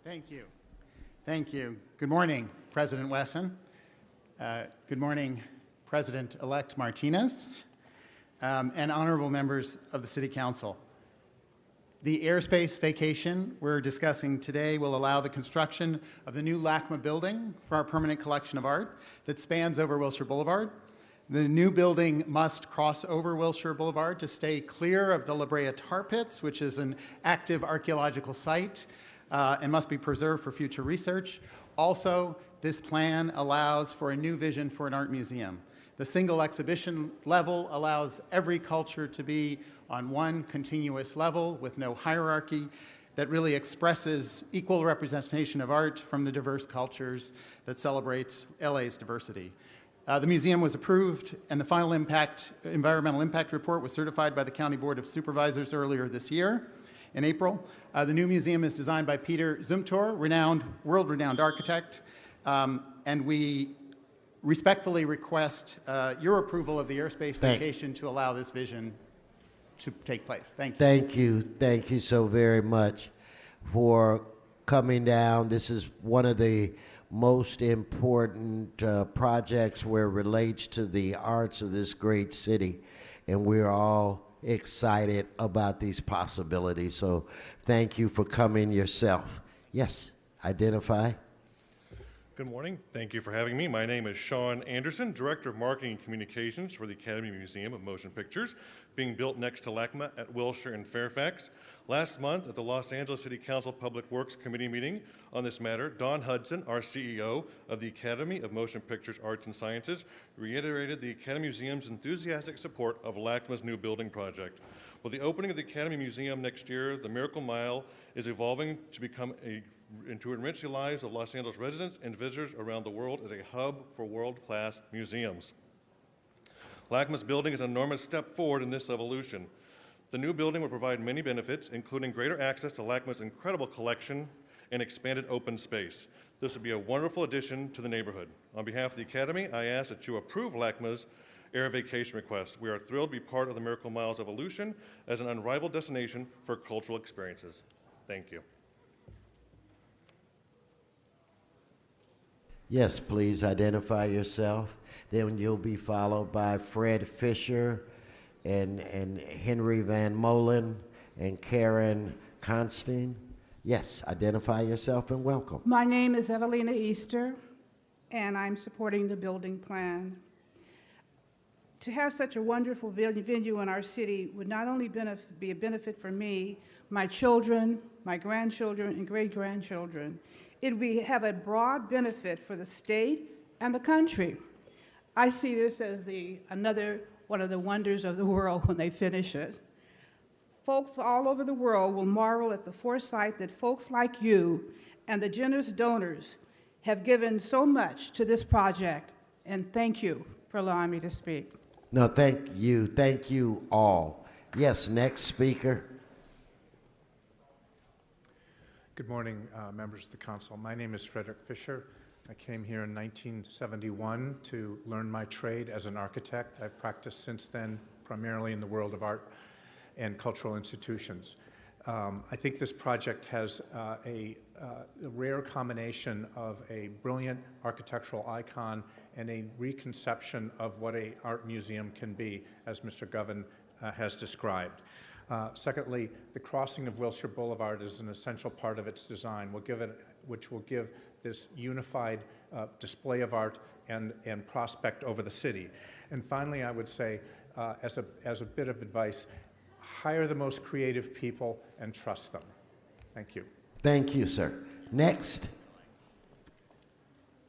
Thank you. Thank you. Good morning, President Wesson. Good morning, President-elect Martinez, and honorable members of the City Council. The airspace vacation we're discussing today will allow the construction of the new LACMA building for our permanent collection of art that spans over Wilshire Boulevard. The new building must cross over Wilshire Boulevard to stay clear of the La Brea Tar Pits, which is an active archaeological site and must be preserved for future research. Also, this plan allows for a new vision for an art museum. The single exhibition level allows every culture to be on one continuous level with no hierarchy that really expresses equal representation of art from the diverse cultures that celebrates LA's diversity. The museum was approved, and the final environmental impact report was certified by the County Board of Supervisors earlier this year. in April. The new museum is designed by Peter Zumthor, world-renowned architect, and we respectfully request your approval of the airspace vacation to allow this vision to take place. Thank you. Thank you. Thank you so very much for coming down. This is one of the most important projects where it relates to the arts of this great city, and we're all excited about these possibilities. So thank you for coming yourself. Yes, identify. Good morning. Thank you for having me. My name is Sean Anderson, Director of Marketing and Communications for the Academy Museum of Motion Pictures, being built next to LACMA at Wilshire and Fairfax. Last month at the Los Angeles City Council Public Works Committee meeting on this matter, Don Hudson, our CEO of the Academy of Motion Pictures Arts and Sciences, reiterated the Academy Museum's enthusiastic support of LACMA's new building project. With the opening of the Academy Museum next year, the Miracle Mile is evolving to become and to enrich the lives of Los Angeles residents and visitors around the world as a hub for world-class museums. LACMA's building is an enormous step forward in this evolution. The new building will provide many benefits, including greater access to LACMA's incredible collection and expanded open space. This would be a wonderful addition to the neighborhood. On behalf of the Academy, I ask that you approve LACMA's air vacation request. We are thrilled to be part of the Miracle Mile's evolution as an unrivaled destination for cultural experiences. Thank you. Yes, please identify yourself. Then you'll be followed by Fred Fisher and Henry Van Molen and Karen Constein. Yes, identify yourself and welcome. My name is Evelina Easter, and I'm supporting the building plan. To have such a wonderful venue in our city would not only be a benefit for me, my children, my grandchildren, and great-grandchildren. It would have a broad benefit for the state and the country. I see this as another one of the wonders of the world when they finish it. Folks all over the world will marvel at the foresight that folks like you and the generous donors have given so much to this project, and thank you for allowing me to speak. No, thank you. Thank you all. Yes, next speaker. Good morning, members of the council. My name is Frederick Fisher. I came here in 1971 to learn my trade as an architect. I've practiced since then primarily in the world of art and cultural institutions. I think this project has a rare combination of a brilliant architectural icon and a reconception of what an art museum can be, as Mr. Govan has described. Secondly, the crossing of Wilshire Boulevard is an essential part of its design, which will give this unified display of art and prospect over the city. And finally, I would say, as a bit of advice, hire the most creative people and trust them. Thank you. Thank you, sir. Next.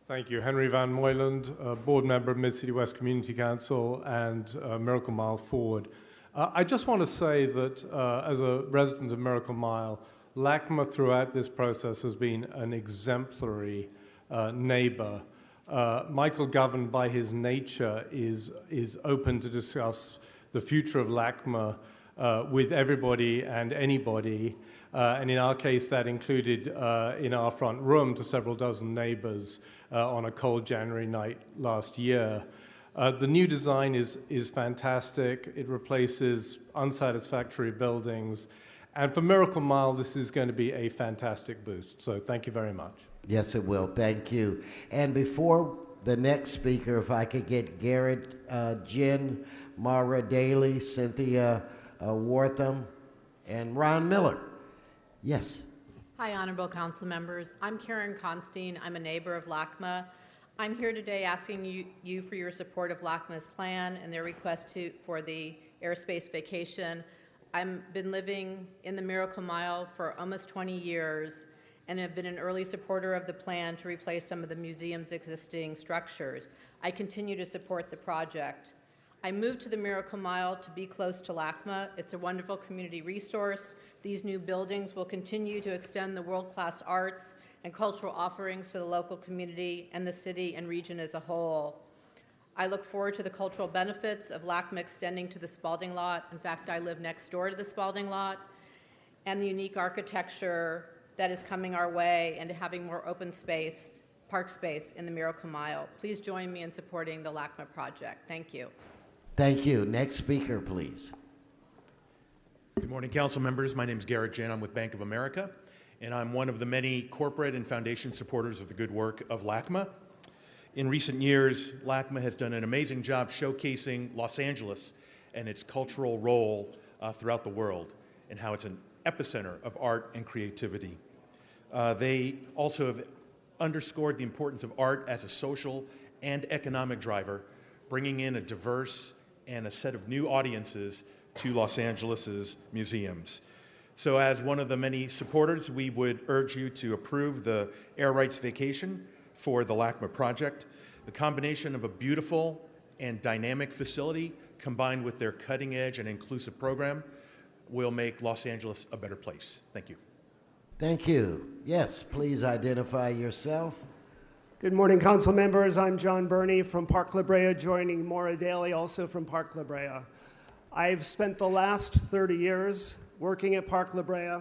Thank you. Henry Van Moyland, board member of Mid-City West Community Council and Miracle Mile Forward. I just want to say that as a resident of Miracle Mile, LACMA throughout this process has been an exemplary neighbor. Michael Govan, by his nature, is open to discuss the future of LACMA with everybody and anybody. And in our case, that included in our front room to several dozen neighbors on a cold January night last year. The new design is fantastic. It replaces unsatisfactory buildings. And for Miracle Mile, this is going to be a fantastic boost. So thank you very much. Yes, it will. Thank you. And before the next speaker, if I could get Garrett, Jen, Mara Daly, Cynthia Wortham, and Ron Miller. Yes. Hi, honorable council members. I'm Karen Constein. I'm a neighbor of LACMA. I'm here today asking you for your support of LACMA's plan and their request for the airspace vacation. I've been living in the Miracle Mile for almost 20 years and have been an early supporter of the plan to replace some of the museum's existing structures. I continue to support the project. I moved to the Miracle Mile to be close to LACMA. It's a wonderful community resource. These new buildings will continue to extend the world-class arts and cultural offerings to the local community and the city and region as a whole. I look forward to the cultural benefits of LACMA extending to the Spalding lot. In fact, I live next door to the Spalding lot. and the unique architecture that is coming our way, and to having more open space, park space in the Miracle Mile. Please join me in supporting the LACMA project. Thank you. Thank you. Next speaker, please. Good morning, council members. My name is Garrett Jin. I'm with Bank of America, and I'm one of the many corporate and foundation supporters of the good work of LACMA. In recent years, LACMA has done an amazing job showcasing Los Angeles and its cultural role throughout the world, and how it's an epicenter of art and creativity. They also have underscored the importance of art as a social and economic driver, bringing in a diverse and a set of new audiences to Los Angeles's museums. So as one of the many supporters, we would urge you to approve the air rights vacation for the LACMA project. The combination of a beautiful and dynamic facility combined with their cutting edge and inclusive program will make Los Angeles a better place. Thank you. Thank you. Yes, please identify yourself. Good morning, council members. I'm John Burney from Park La Brea, joining Maura Daly, also from Park La Brea. I've spent the last 30 years working at Park La Brea.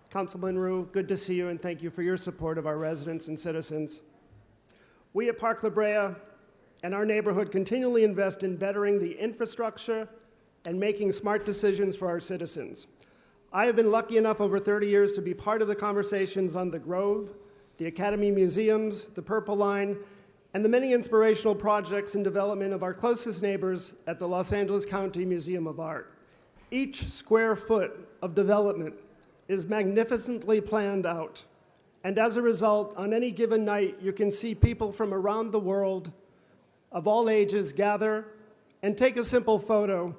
Councilman Ryu, good to see you, and thank you for your support of our residents and citizens. We at Park La Brea and our neighborhood continually invest in bettering the infrastructure and making smart decisions for our citizens. I have been lucky enough over 30 years to be part of the conversations on the Grove, the Academy Museums, the Purple Line, and the many inspirational projects in development of our closest neighbors at the Los Angeles County Museum of Art. Each square foot of development is magnificently planned out. And as a result, on any given night, you can see people from around the world of all ages gather and take a simple photo.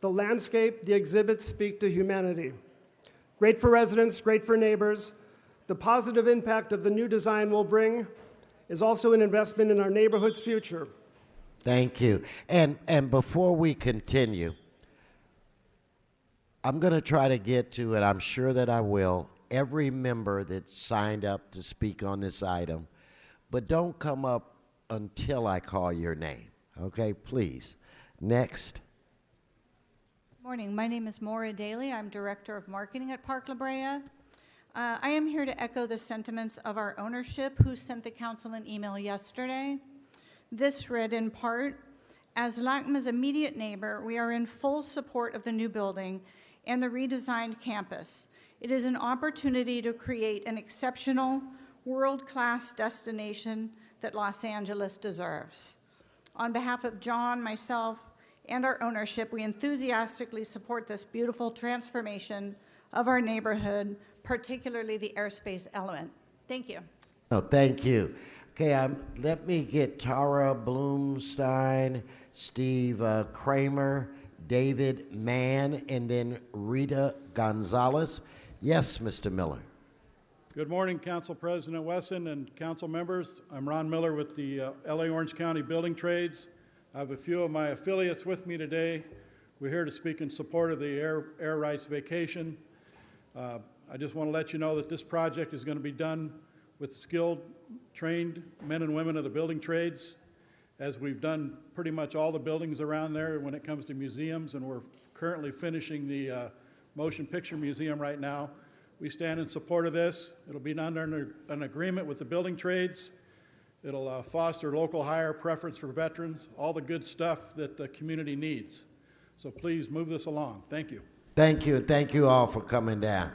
The landscape, the exhibits speak to humanity. Great for residents, great for neighbors. The positive impact of the new design will bring is also an investment in our neighborhood's future. Thank you. And before we continue, I'm going to try to get to, and I'm sure that I will, every member that signed up to speak on this item, but don't come up until I call your name. Okay, please. Next. Morning. My name is Maura Daly. I'm Director of Marketing at Park La Brea. I am here to echo the sentiments of our ownership, who sent the council an email yesterday. This read in part, as LACMA's immediate neighbor, we are in full support of the new building and the redesigned campus. It is an opportunity to create an exceptional, world-class destination that Los Angeles deserves. On behalf of John, myself, and our ownership, we enthusiastically support this beautiful transformation of our neighborhood, particularly the airspace element. Thank you. Oh, thank you. Okay, let me get Tara Blumstein, Steve Kramer, David Mann, and then Rita Gonzalez. Yes, Mr. Miller. Good morning, Council President Wesson and council members. I'm Ron Miller with the LA Orange County Building Trades. I have a few of my affiliates with me today. We're here to speak in support of the air rights vacation. I just want to let you know that this project is going to be done with skilled, trained men and women of the building trades, as we've done pretty much all the buildings around there when it comes to museums, and we're currently finishing the Motion Picture Museum right now. We stand in support of this. It'll be done under an agreement with the building trades. It'll foster local hire, preference for veterans, all the good stuff that the community needs. So please move this along. Thank you. Thank you. Thank you all for coming down.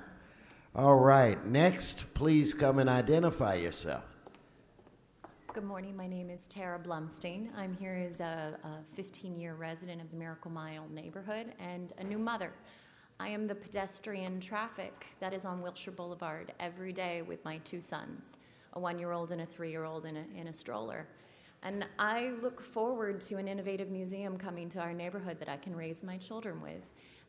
All right. Next, please come and identify yourself. Good morning. My name is Tara Blumstein. I'm here as a 15-year resident of the Miracle Mile neighborhood and a new mother. I am the pedestrian traffic that is on Wilshire Boulevard every day with my two sons, a 1-year-old and a 3-year-old in a stroller. And I look forward to an innovative museum coming to our neighborhood that I can raise my children with.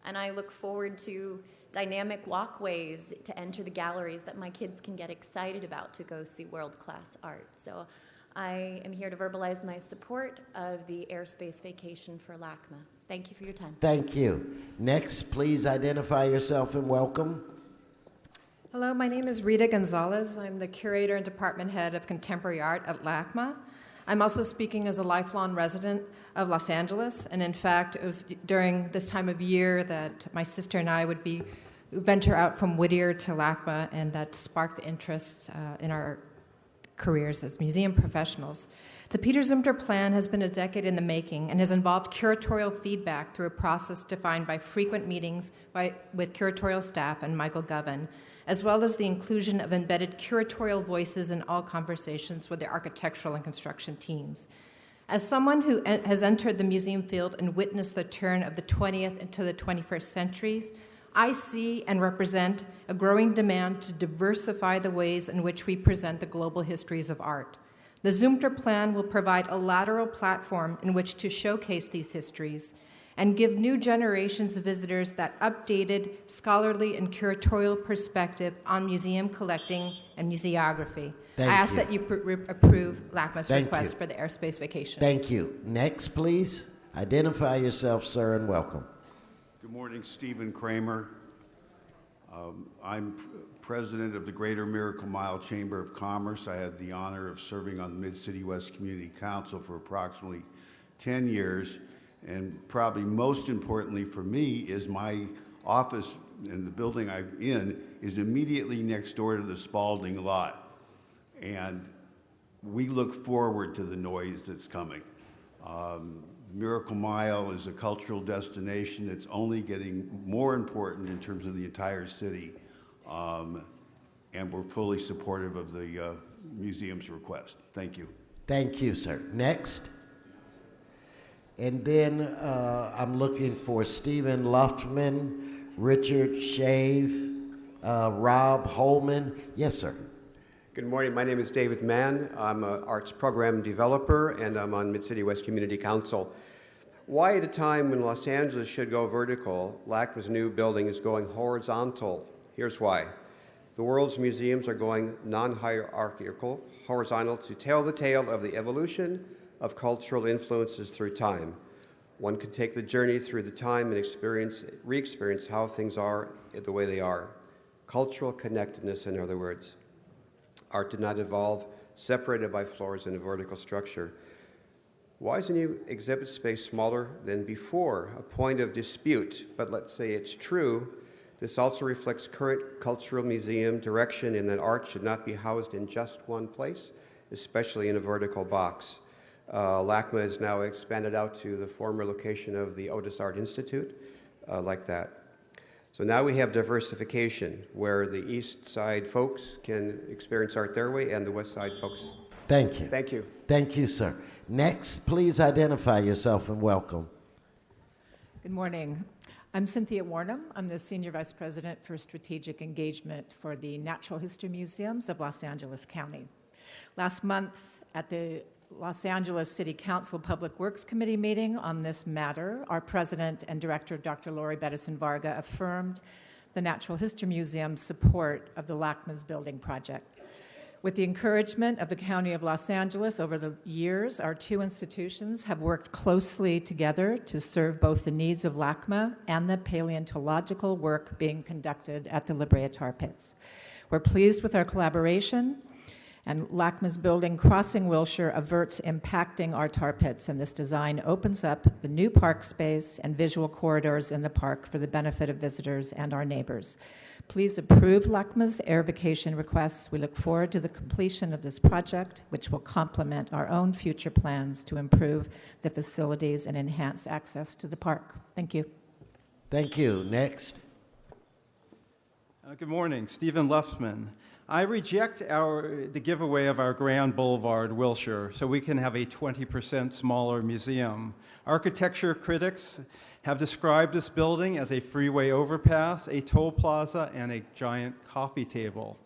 And I look forward to dynamic walkways to enter the galleries that my kids can get excited about to go see world-class art. So I am here to verbalize my support of the airspace vacation for LACMA. Thank you for your time. Thank you. Next, please identify yourself and welcome. Hello, my name is Rita Gonzalez. I'm the curator and department head of contemporary art at LACMA. I'm also speaking as a lifelong resident of Los Angeles, and in fact, it was during this time of year that my sister and I would be venture out from Whittier to LACMA, and that sparked the interest in our careers as museum professionals. The Peter Zumthor Plan has been a decade in the making and has involved curatorial feedback through a process defined by frequent meetings with curatorial staff and Michael Govan, as well as the inclusion of embedded curatorial voices in all conversations with the architectural and construction teams. As someone who has entered the museum field and witnessed the turn of the 20th into the 21st centuries, I see and represent a growing demand to diversify the ways in which we present the global histories of art. The Zumthor Plan will provide a lateral platform in which to showcase these histories and give new generations of visitors that updated scholarly and curatorial perspective on museum collecting and museography. I ask that you approve LACMA's request for the airspace vacation. Thank you. Next, please. Identify yourself, sir, and welcome. Good morning, Stephen Kramer. I'm president of the Greater Miracle Mile Chamber of Commerce. I had the honor of serving on the Mid-City West Community Council for approximately 10 years. And probably most importantly for me is my office in the building I'm in is immediately next door to the Spalding lot. And we look forward to the noise that's coming. Miracle Mile is a cultural destination that's only getting more important in terms of the entire city. And we're fully supportive of the museum's request. Thank you. Thank you, sir. Next. And then I'm looking for Stephen Luftman, Richard Shave, Rob Holman. Yes, sir. Good morning. My name is David Mann. I'm an arts program developer, and I'm on Mid-City West Community Council. Why at a time when Los Angeles should go vertical, LACMA's new building is going horizontal? Here's why. The world's museums are going non-hierarchical, horizontal, to tell the tale of the evolution of cultural influences through time. One can take the journey through the time and re-experience how things are the way they are. Cultural connectedness, in other words. Art did not evolve separated by floors in a vertical structure. Why is the new exhibit space smaller than before? A point of dispute, but let's say it's true. This also reflects current cultural museum direction in that art should not be housed in just one place, especially in a vertical box. LACMA is now expanded out to the former location of the Otis Art Institute, like that. So now we have diversification, where the East Side folks can experience art their way and the West Side folks. Thank you. Thank you. Thank you, sir. Next, please identify yourself and welcome. Good morning. I'm Cynthia Warnham. I'm the Senior Vice President for Strategic Engagement for the Natural History Museums of Los Angeles County. Last month at the Los Angeles City Council Public Works Committee meeting on this matter, our President and Director, Dr. Lori Bettison Varga, affirmed the Natural History Museum's support of the LACMA's building project. With the encouragement of the County of Los Angeles over the years, our two institutions have worked closely together to serve both the needs of LACMA and the paleontological work being conducted at the La Brea Tar Pits. We're pleased with our collaboration, and LACMA's building crossing Wilshire averts impacting our tar pits, and this design opens up the new park space and visual corridors in the park for the benefit of visitors and our neighbors. Please approve LACMA's air vacation requests. We look forward to the completion of this project, which will complement our own future plans to improve the facilities and enhance access to the park. Thank you. Thank you. Next. Good morning. Stephen Luftman. I reject the giveaway of our Grand Boulevard, Wilshire, so we can have a 20% smaller museum. Architecture critics have described this building as a freeway overpass, a toll plaza, and a giant coffee table.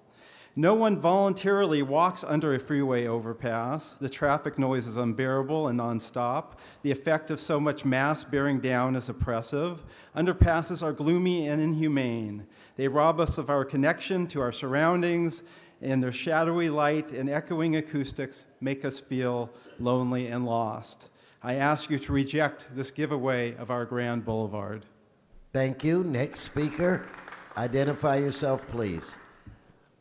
No one voluntarily walks under a freeway overpass. The traffic noise is unbearable and nonstop. The effect of so much mass bearing down is oppressive. Underpasses are gloomy and inhumane. They rob us of our connection to our surroundings, and their shadowy light and echoing acoustics make us feel lonely and lost. I ask you to reject this giveaway of our Grand Boulevard. Thank you. Next speaker. Identify yourself, please.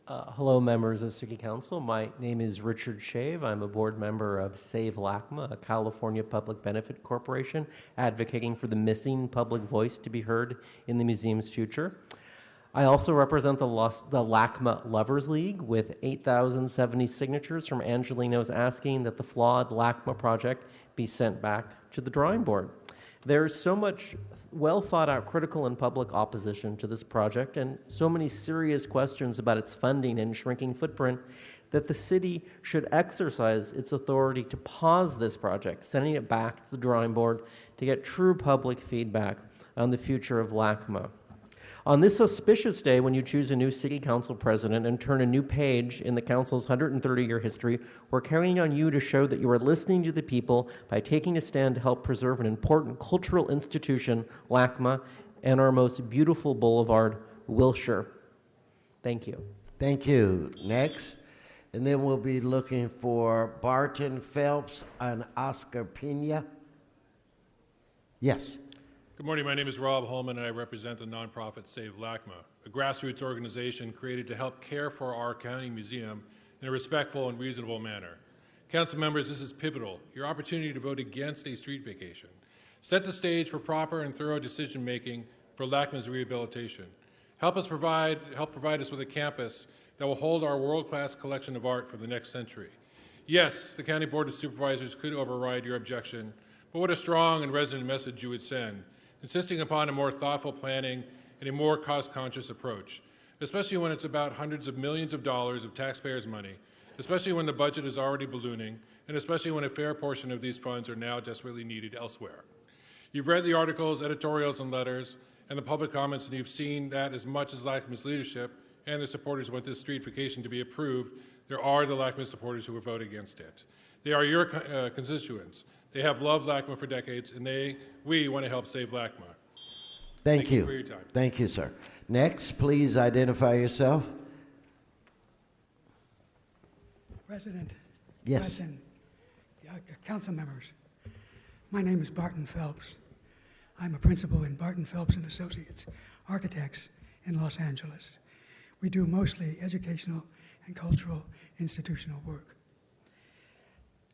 Hello, members of City Council. My name is Richard Shave. I'm a board member of Save LACMA, a California public benefit corporation advocating for the missing public voice to be heard in the museum's future. I also represent the LACMA Lovers League with 8,070 signatures from Angelinos asking that the flawed LACMA project be sent back to the drawing board. There is so much well thought out critical and public opposition to this project and so many serious questions about its funding and shrinking footprint that the city should exercise its authority to pause this project, sending it back to the drawing board to get true public feedback on the future of LACMA. On this auspicious day, when you choose a new city council president and turn a new page in the council's 130-year history, we're counting on you to show that you are listening to the people by taking a stand to help preserve an important cultural institution, LACMA, and our most beautiful boulevard, Wilshire. Thank you. Thank you. Next. And then we'll be looking for Barton Phelps and Oscar Pena. Yes. Good morning. My name is Rob Holman, and I represent the nonprofit Save LACMA, a grassroots organization created to help care for our county museum in a respectful and reasonable manner. Council members, this is pivotal. Your opportunity to vote against a street vacation. Set the stage for proper and thorough decision-making for LACMA's rehabilitation. Help provide us with a campus that will hold our world-class collection of art for the next century. Yes, the County Board of Supervisors could override your objection, but what a strong and resonant message you would send, insisting upon a more thoughtful planning and a more cost-conscious approach, especially when it's about hundreds of millions of dollars of taxpayers' money, especially when the budget is already ballooning, and especially when a fair portion of these funds are now desperately needed elsewhere. You've read the articles, editorials, and letters, and the public comments, and you've seen that as much as LACMA's leadership and their supporters want this street vacation to be approved, there are the LACMA supporters who will vote against it. They are your constituents. They have loved LACMA for decades, and we want to help save LACMA. Thank you for your time. Thank you, sir. Next, please identify yourself. President. Yes. President, council members. My name is Barton Phelps. I'm a principal in Barton Phelps and Associates, architects in Los Angeles. We do mostly educational and cultural institutional work.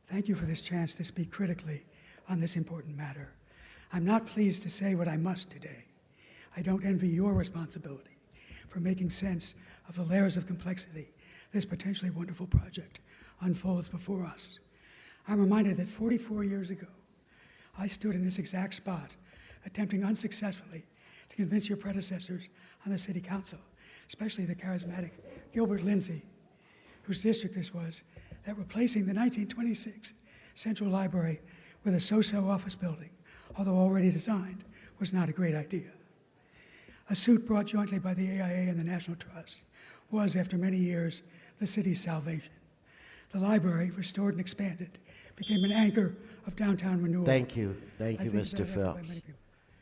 Thank you for this chance to speak critically on this important matter. I'm not pleased to say what I must today. I don't envy your responsibility for making sense of the layers of complexity this potentially wonderful project unfolds before us. I'm reminded that 44 years ago, I stood in this exact spot, attempting unsuccessfully to convince your predecessors on the city council, especially the charismatic Gilbert Lindsay, whose district this was, that replacing the 1926 Central Library with a so-so office building, although already designed, was not a great idea. A suit brought jointly by the AIA and the National Trust was, after many years, the city's salvation. The library, restored and expanded, became an anchor of downtown renewal. Thank you. Thank you, Mr. Phelps.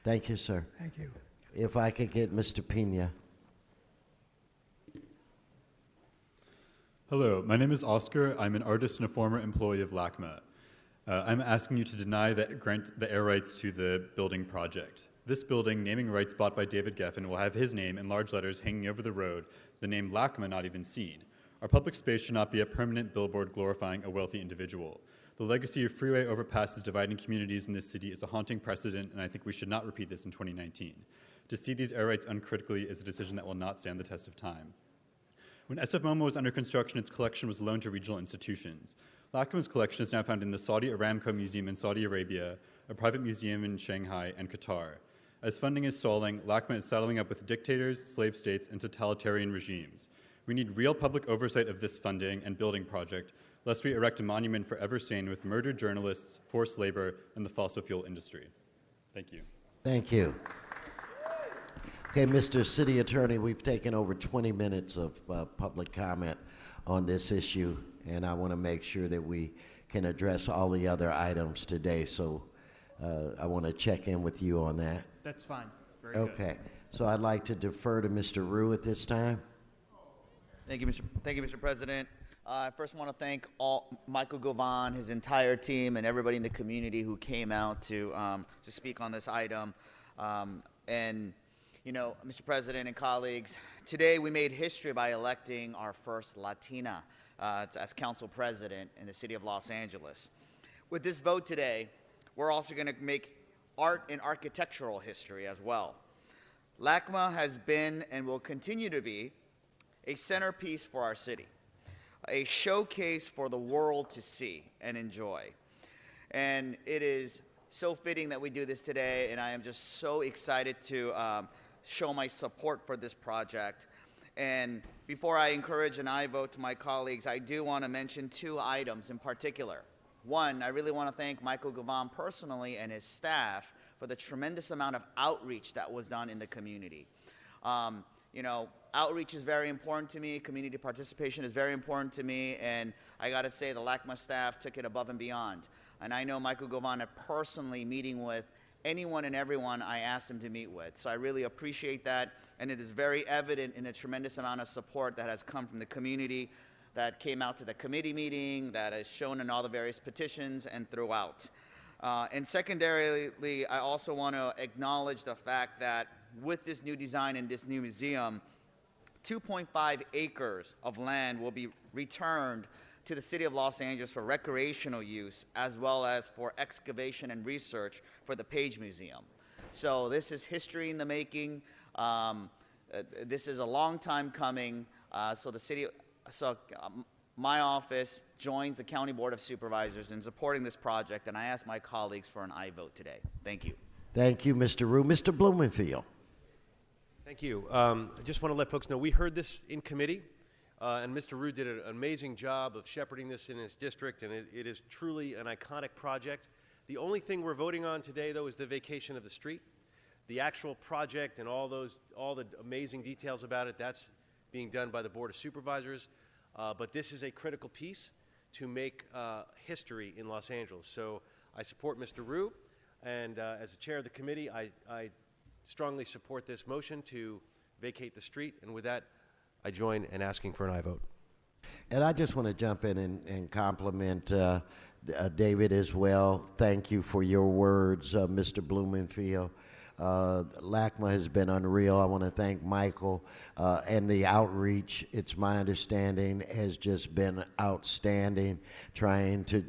Thank you, sir. Thank you. If I could get Mr. Pena. Hello, my name is Oscar. I'm an artist and a former employee of LACMA. I'm asking you to deny grant the air rights to the building project. This building, naming rights bought by David Geffen, will have his name in large letters hanging over the road, the name LACMA not even seen. Our public space should not be a permanent billboard glorifying a wealthy individual. The legacy of freeway overpasses dividing communities in this city is a haunting precedent, and I think we should not repeat this in 2019. To see these air rights uncritically is a decision that will not stand the test of time. When SF MoMA was under construction, its collection was loaned to regional institutions. LACMA's collection is now found in the Saudi Aramco Museum in Saudi Arabia, a private museum in Shanghai, and Qatar. As funding is stalling, LACMA is saddling up with dictators, slave states, and totalitarian regimes. We need real public oversight of this funding and building project, lest we erect a monument forever stained with murdered journalists, forced labor, and the fossil fuel industry. Thank you. Thank you. Okay, Mr. City Attorney, we've taken over 20 minutes of public comment on this issue, and I want to make sure that we can address all the other items today, so I want to check in with you on that. That's fine. Very good. Okay, so I'd like to defer to Mr. Rue at this time. Thank you, Mr. President. I first want to thank Michael Govan, his entire team, and everybody in the community who came out to speak on this item. You know, Mr. President and colleagues, today we made history by electing our first Latina as council president in the city of Los Angeles. With this vote today, we're also going to make art and architectural history as well. LACMA has been and will continue to be a centerpiece for our city, a showcase for the world to see and enjoy. And it is so fitting that we do this today, and I am just so excited to show my support for this project. And before I encourage an aye vote to my colleagues, I do want to mention 2 items in particular. One, I really want to thank Michael Govan personally and his staff for the tremendous amount of outreach that was done in the community. You know, outreach is very important to me. Community participation is very important to me. And I got to say, the LACMA staff took it above and beyond. And I know Michael Govan personally meeting with anyone and everyone I asked him to meet with. So I really appreciate that. And it is very evident in a tremendous amount of support that has come from the community, that came out to the committee meeting, that is shown in all the various petitions and throughout. And secondarily, I also want to acknowledge the fact that with this new design and this new museum, 2.5 acres of land will be returned to the City of Los Angeles for recreational use, as well as for excavation and research for the Page Museum. So this is history in the making. This is a long time coming. My office joins the County Board of Supervisors in supporting this project, and I ask my colleagues for an aye vote today. Thank you. Thank you, Mr. Rue. Mr. Blumenfield. Thank you. I just want to let folks know we heard this in committee, and Mr. Rue did an amazing job of shepherding this in his district, and it is truly an iconic project. The only thing we're voting on today, though, is the vacation of the street. The actual project and all the amazing details about it, that's being done by the Board of Supervisors. But this is a critical piece to make history in Los Angeles. So I support Mr. Rue, and as the chair of the committee, I strongly support this motion to vacate the street. And with that, I join in asking for an aye vote. And I just want to jump in and compliment David as well. Thank you for your words, Mr. Blumenfield. LACMA has been unreal. I want to thank Michael and the outreach. It's my understanding has just been outstanding, trying to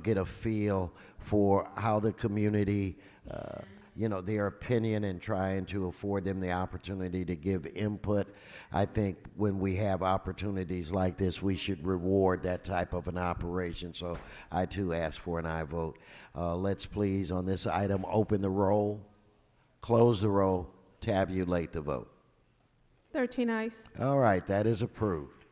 get a feel for how the community, their opinion, and trying to afford them the opportunity to give input. I think when we have opportunities like this, we should reward that type of an operation. So I too ask for an aye vote. Let's please on this item open the roll. Close the roll, tabulate the vote. 13 ayes. All right, that is approved.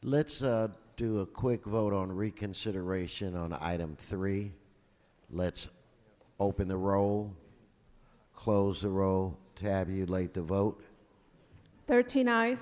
Let's do a quick vote on reconsideration on item 3. Let's open the roll, close the roll, tabulate the vote. 13 ayes.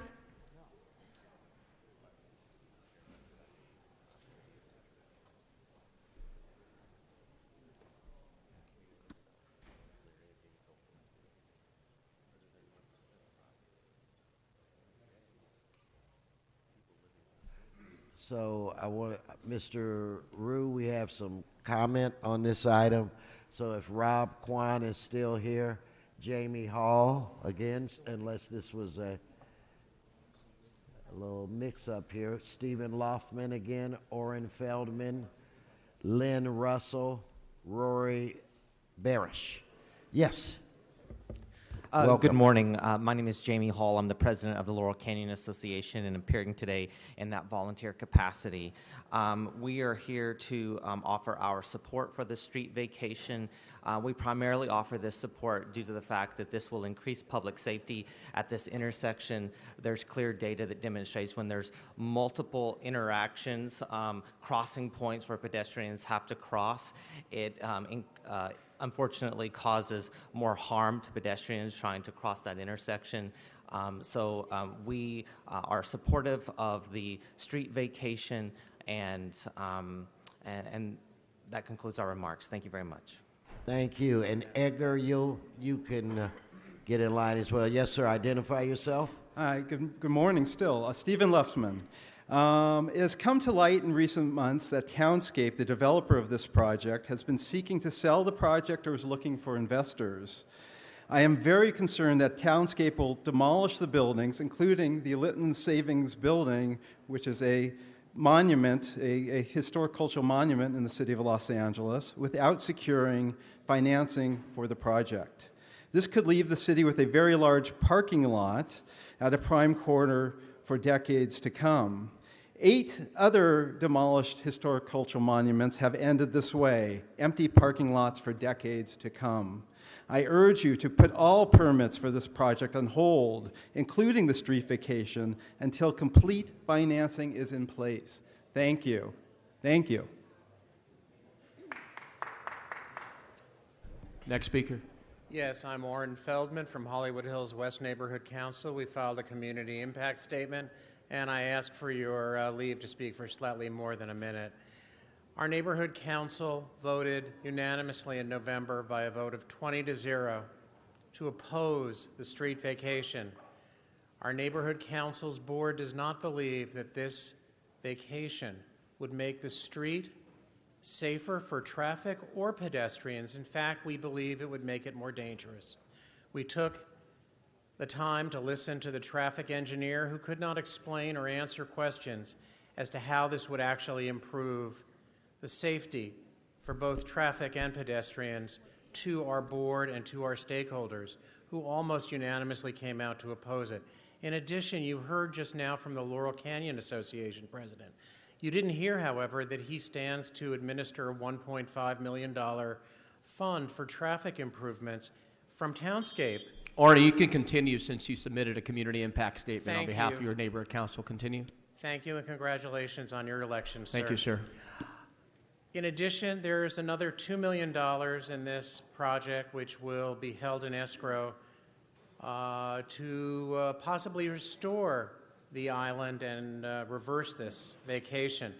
So I want Mr. Rue, we have some comment on this item. So if Rob Kwan is still here, Jamie Hall again, unless this was a little mix-up here. Stephen Loftman again, Orrin Feldman, Lynn Russell, Rory Barish. Yes. Good morning. My name is Jamie Hall. I'm the president of the Laurel Canyon Association and appearing today in that volunteer capacity. We are here to offer our support for the street vacation. We primarily offer this support due to the fact that this will increase public safety at this intersection. There's clear data that demonstrates when there's multiple interactions, crossing points where pedestrians have to cross, it unfortunately causes more harm to pedestrians trying to cross that intersection. We are supportive of the street vacation, and that concludes our remarks. Thank you very much. Thank you. And Edgar, you can get in line as well. Yes, sir. Identify yourself. Hi, good morning still. Stephen Luftman. It has come to light in recent months that Townscape, the developer of this project, has been seeking to sell the project or is looking for investors. I am very concerned that Townscape will demolish the buildings, including the Lytton Savings Building, which is a monument, a historic cultural monument in the city of Los Angeles, without securing financing for the project. This could leave the city with a very large parking lot at a prime corner for decades to come. 8 other demolished historic cultural monuments have ended this way, empty parking lots for decades to come. I urge you to put all permits for this project on hold, including the street vacation, until complete financing is in place. Thank you. Thank you. Next speaker. Yes, I'm Orrin Feldman from Hollywood Hills West Neighborhood Council. We filed a community impact statement, and I ask for your leave to speak for slightly more than a minute. Our neighborhood council voted unanimously in November by a vote of 20-0 to oppose the street vacation. Our neighborhood council's board does not believe that this vacation would make the street safer for traffic or pedestrians. In fact, we believe it would make it more dangerous. We took the time to listen to the traffic engineer who could not explain or answer questions as to how this would actually improve the safety for both traffic and pedestrians to our board and to our stakeholders, who almost unanimously came out to oppose it. In addition, you heard just now from the Laurel Canyon Association president. You didn't hear, however, that he stands to administer a $1.5 million fund for traffic improvements from Townscape. Orrin, you can continue since you submitted a community impact statement on Thank behalf you. of your neighborhood council. Continue. Thank you, and congratulations on your election, sir. Thank you, sir. In addition, there's another $2 million in this project which will be held in escrow to possibly restore the island and reverse this vacation.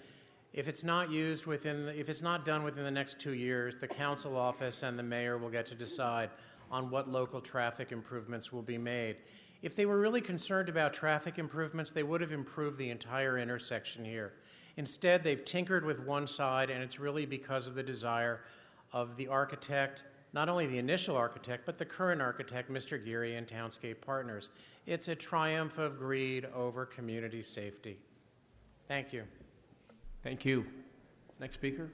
If it's not used if it's not done within the next 2 years, the council office and the mayor will get to decide on what local traffic improvements will be made. If they were really concerned about traffic improvements, they would have improved the entire intersection here. Instead, they've tinkered with one side, and it's really because of the desire of the architect, not only the initial architect, but the current architect, Mr. Geary, and Townscape Partners. It's a triumph of greed over community safety. Thank you. Thank you. Next speaker.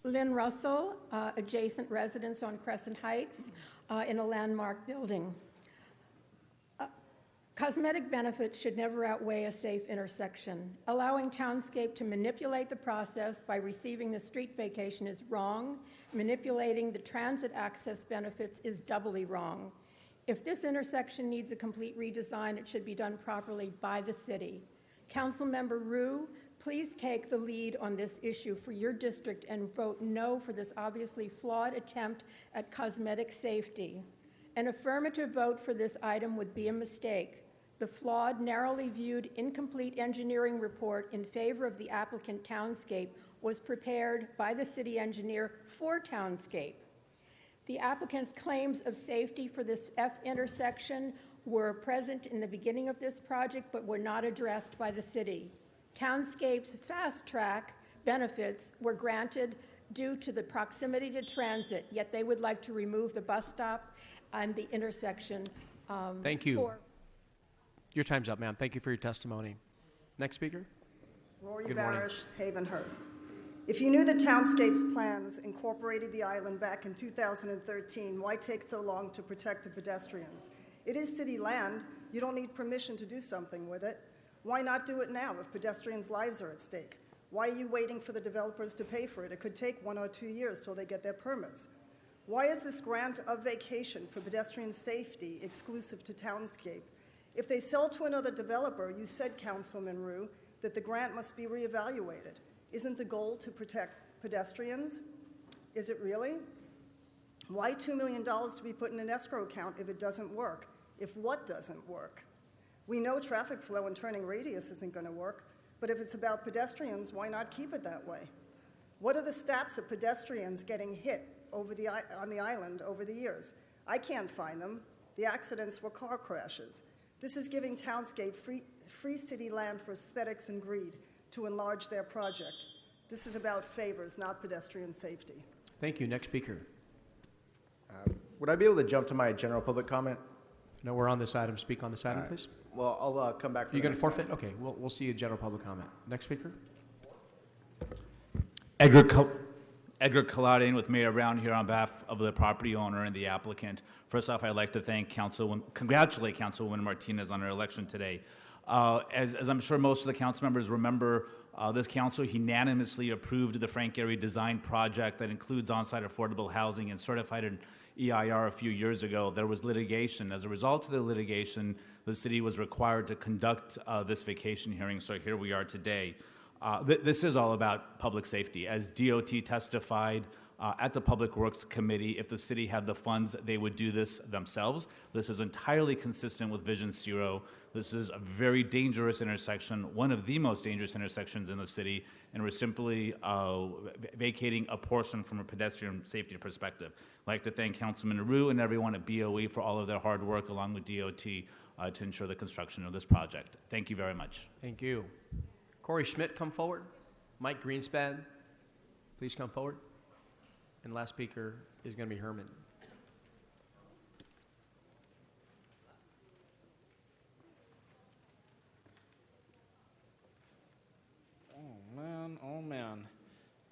Lynn Russell, adjacent residence on Crescent Heights in a landmark building. Cosmetic benefits should never outweigh a safe intersection. Allowing Townscape to manipulate the process by receiving the street vacation is wrong. Manipulating the transit access benefits is doubly wrong. If this intersection needs a complete redesign, it should be done properly by the city. Councilmember Ryu, please take the lead on this issue for your district and vote no for this obviously flawed attempt at cosmetic safety. An affirmative vote for this item would be a mistake. The flawed, narrowly viewed, incomplete engineering report in favor of the applicant Townscape was prepared by the city engineer for Townscape. The applicant's claims of safety for this F intersection were present in the beginning of this project but were not addressed by the city. Townscape's fast track benefits were granted due to the proximity to transit, yet they would like to remove the bus stop and the intersection. Thank you. Your time's up, ma'am. Thank you for your testimony. Next speaker. Rory Good morning. Barish, Havenhurst. If you knew the Townscape's plans incorporated the island back in 2013, why take so long to protect the pedestrians? It is city land. You don't need permission to do something with it. Why not do it now if pedestrians' lives are at stake? Why are you waiting for the developers to pay for it? It could take 1 or 2 years till they get their permits. Why is this grant of vacation for pedestrian safety exclusive to Townscape? If they sell to another developer, you said, Councilman Ryu, that the grant must be reevaluated. Isn't the goal to protect pedestrians? Is it really? Why $2 million to be put in an escrow account if it doesn't work? If what doesn't work? We know traffic flow and turning radius isn't going to work, but if it's about pedestrians, why not keep it that way? What are the stats of pedestrians getting hit on the island over the years? I can't find them. The accidents were car crashes. This is giving Townscape free city land for aesthetics and greed to enlarge their project. This is about favors, not pedestrian safety. Thank you. Next speaker. Would I be able to jump to my general public comment? No, we're on this item. Speak on this item, please. Well, I'll come back for You the going to next forfeit? item. Okay, we'll see you general public comment. Next speaker. Edgar Collardine with Mayor Brown here on behalf of the property owner and the applicant. First off, I'd like to congratulate Councilwoman Martinez on her election today. As I'm sure most of the council members remember, this council unanimously approved the Frank Gehry design project that includes on-site affordable housing and certified an EIR a few years ago. There was litigation. As a result of the litigation, the city was required to conduct this vacation hearing, so here we are today. This is all about public safety. As DOT testified at the Public Works Committee, if the city had the funds, they would do this themselves. This is entirely consistent with Vision Zero. This is a very dangerous intersection, one of the most dangerous intersections in the city, and we're simply vacating a portion from a pedestrian safety perspective. I'd like to thank Councilman Rue and everyone at BOE for all of their hard work along with DOT to ensure the construction of this project. Thank you very much. Thank you. Corey Schmidt, come forward. Mike Greenspan, please come forward. And last speaker is going to be Herman. Oh man,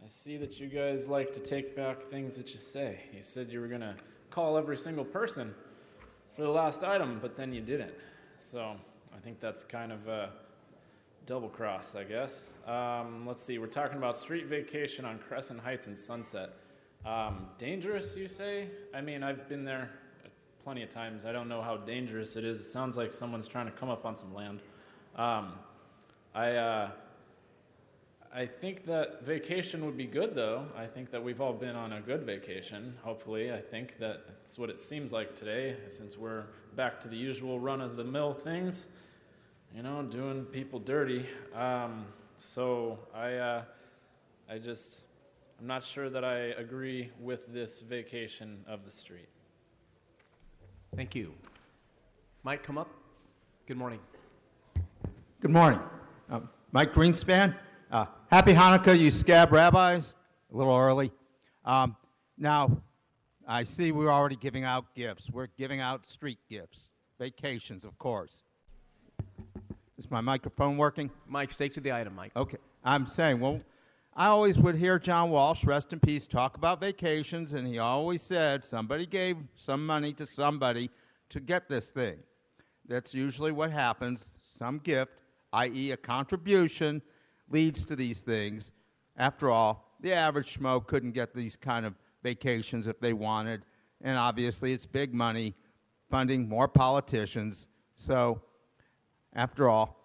I see that you guys like to take back things that you say. You said you were going to call every single person for the last item, but then you didn't. So I think that's kind of a double cross, I guess. Let's see, we're talking about street vacation on Crescent Heights and Sunset. Dangerous, you say? I mean, I've been there plenty of times. I don't know how dangerous it is. It sounds like someone's trying to come up on some land. I think that vacation would be good, though. I think that we've all been on a good vacation, hopefully. I think that that's what it seems like today, since we're back to the usual run-of-the-mill things, you know, doing people dirty. So I'm not sure that I agree with this vacation of the street. Thank you. Mike, come up. Good morning. Good morning. Mike Greenspan. Happy Hanukkah, you scab rabbis. A little early. Now, I see we're already giving out gifts. We're giving out street gifts. Vacations, of course. Is my microphone working? Mike, stay to the item, Mike. Okay. I'm saying, well, I always would hear John Walsh, rest in peace, talk about vacations, and he always said somebody gave some money to somebody to get this thing. That's usually what happens. Some gift, i.e. a contribution, leads to these things. After all, the average schmo couldn't get these kind of vacations if they wanted, and obviously it's big money funding more politicians. So, after all,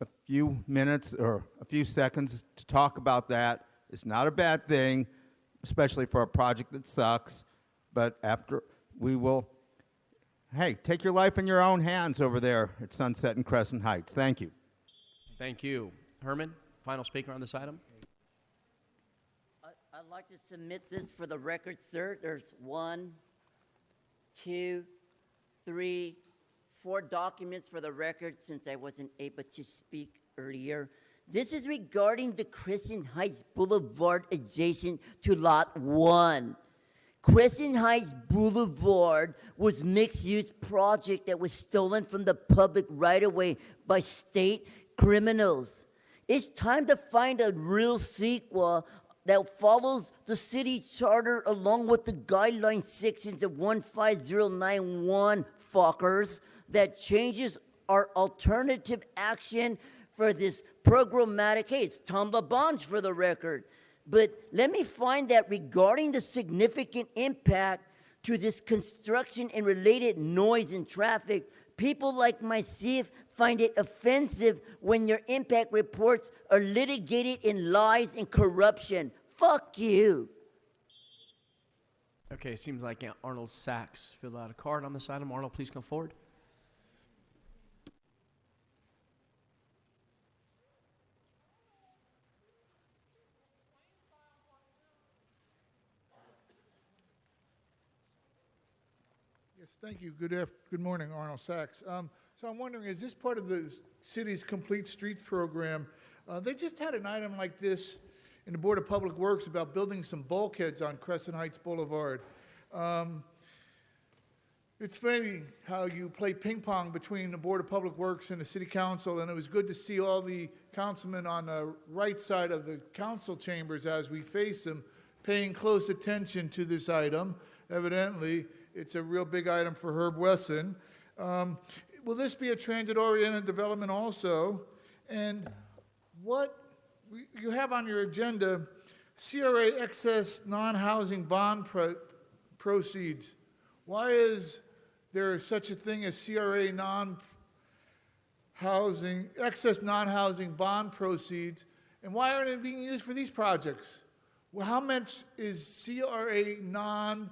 a few minutes or a few seconds to talk about that is not a bad thing, especially for a project that sucks. But after, we will, hey, take your life in your own hands over there at Sunset and Crescent Heights. Thank you. Thank you. Herman, final speaker on this item. I'd like to submit this for the record, sir. There's 1, 2, 3, 4 documents for the record since I wasn't able to speak earlier. This is regarding the Crescent Heights Boulevard adjacent to Lot 1. Crescent Heights Boulevard was a mixed-use project that was stolen from the public right-of-way by state criminals. It's time to find a real sequel that follows the city charter along with the guideline sections of 15091, fuckers, that changes our alternative action for this programmatic case. Tom LaBonge for the record. But let me find that regarding the significant impact to this construction and related noise and traffic, people like myself find it offensive when your impact reports are litigated in lies and corruption. Fuck you. Okay, it seems like Arnold Sachs filled out a card on this item. Arnold, please come forward. Yes, Thank you. Good morning, Arnold Sachs. So I'm wondering, is this part of the city's Complete Streets program? They just had an item like this in the Board of Public Works about building some bulkheads on Crescent Heights Boulevard. It's funny how you play ping pong between the Board of Public Works and the City Council, and it was good to see all the councilmen on the right side of the council chambers as we face them paying close attention to this item. Evidently, it's a real big item for Herb Wesson. Will this be a transit-oriented development also? And what you have on your agenda, CRA excess non-housing bond proceeds. Why is there such a thing as CRA non-housing, excess non-housing bond proceeds, and why aren't they being used for these projects? Well, how much is CRA non-housing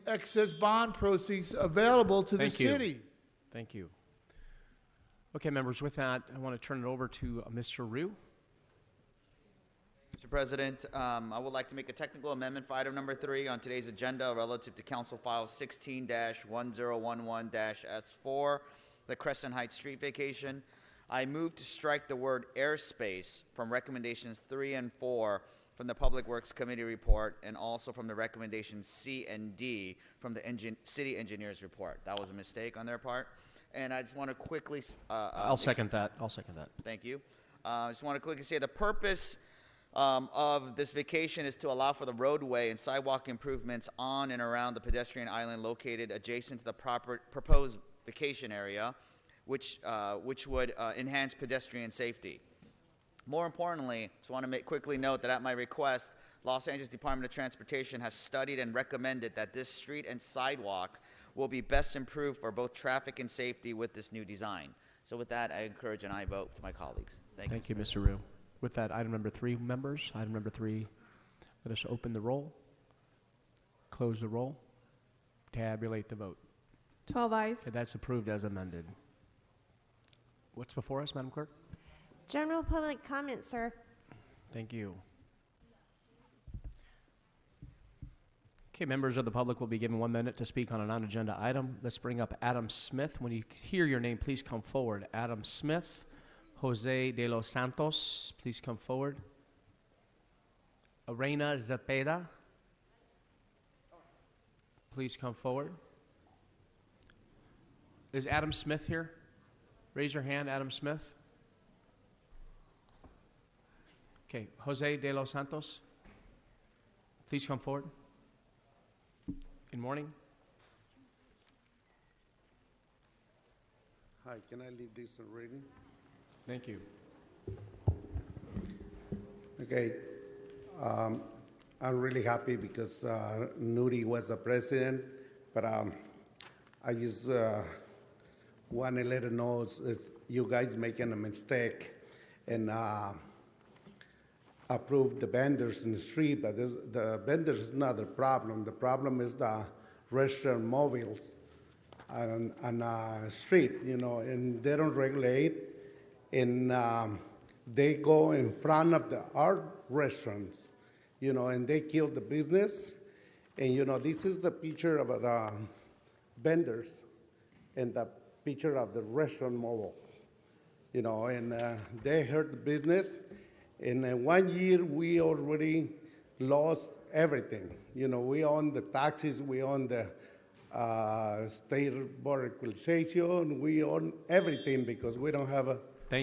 excess bond proceeds available to the city? Thank you. Okay, members, with that, I want to turn it over to Mr. Ryu. Mr. President, I would like to make a technical amendment for item number 3 on today's agenda relative to Council File 16-1011-S4, the Crescent Heights street vacation. I move to strike the word airspace from recommendations 3 and 4 from the Public Works Committee report, and also from the recommendations C and D from the city engineer's report. That was a mistake on their part. And I just want to quickly... I'll second that. Thank you. I just want to quickly say the purpose of this vacation is to allow for the roadway and sidewalk improvements on and around the pedestrian island located adjacent to the proposed vacation area, which would enhance pedestrian safety. More importantly, I just want to quickly note that at my request, Los Angeles Department of Transportation has studied and recommended that this street and sidewalk will be best improved for both traffic and safety with this new design. So with that, I encourage an aye vote to my colleagues. Thank you, Mr. Ryu. With that, item number 3, members. Item number 3, let us open the roll, close the roll, tabulate the vote. 12 ayes. Okay, that's approved as amended. What's before us, Madam Clerk? General public comment, sir. Thank you. Okay, members of the public will be given 1 minute to speak on a non-agenda item. Let's bring up Adam Smith. When you hear your name, please come forward. Adam Smith. Jose de los Santos, please come forward. Reina Zepeda, please come forward. Is Adam Smith here? Raise your hand, Adam Smith. Okay, Jose de los Santos, please come forward. Good morning. Hi, can I leave this already? Thank you. Okay, I'm really happy because Nuri was the president, but I just want to let her know if you guys making a mistake and approve the vendors in the street, but the vendors is not the problem. The problem is the restaurant mobiles on street, you know, and they don't regulate. And they go in front of our restaurants, you know, and they kill the business. And, you know, this is the picture of the vendors and the picture of the restaurant mobiles, you know, and they hurt the business. And in 1 year, we already lost everything. You know, we own the taxes, we own the state board equalization, we own everything because we don't have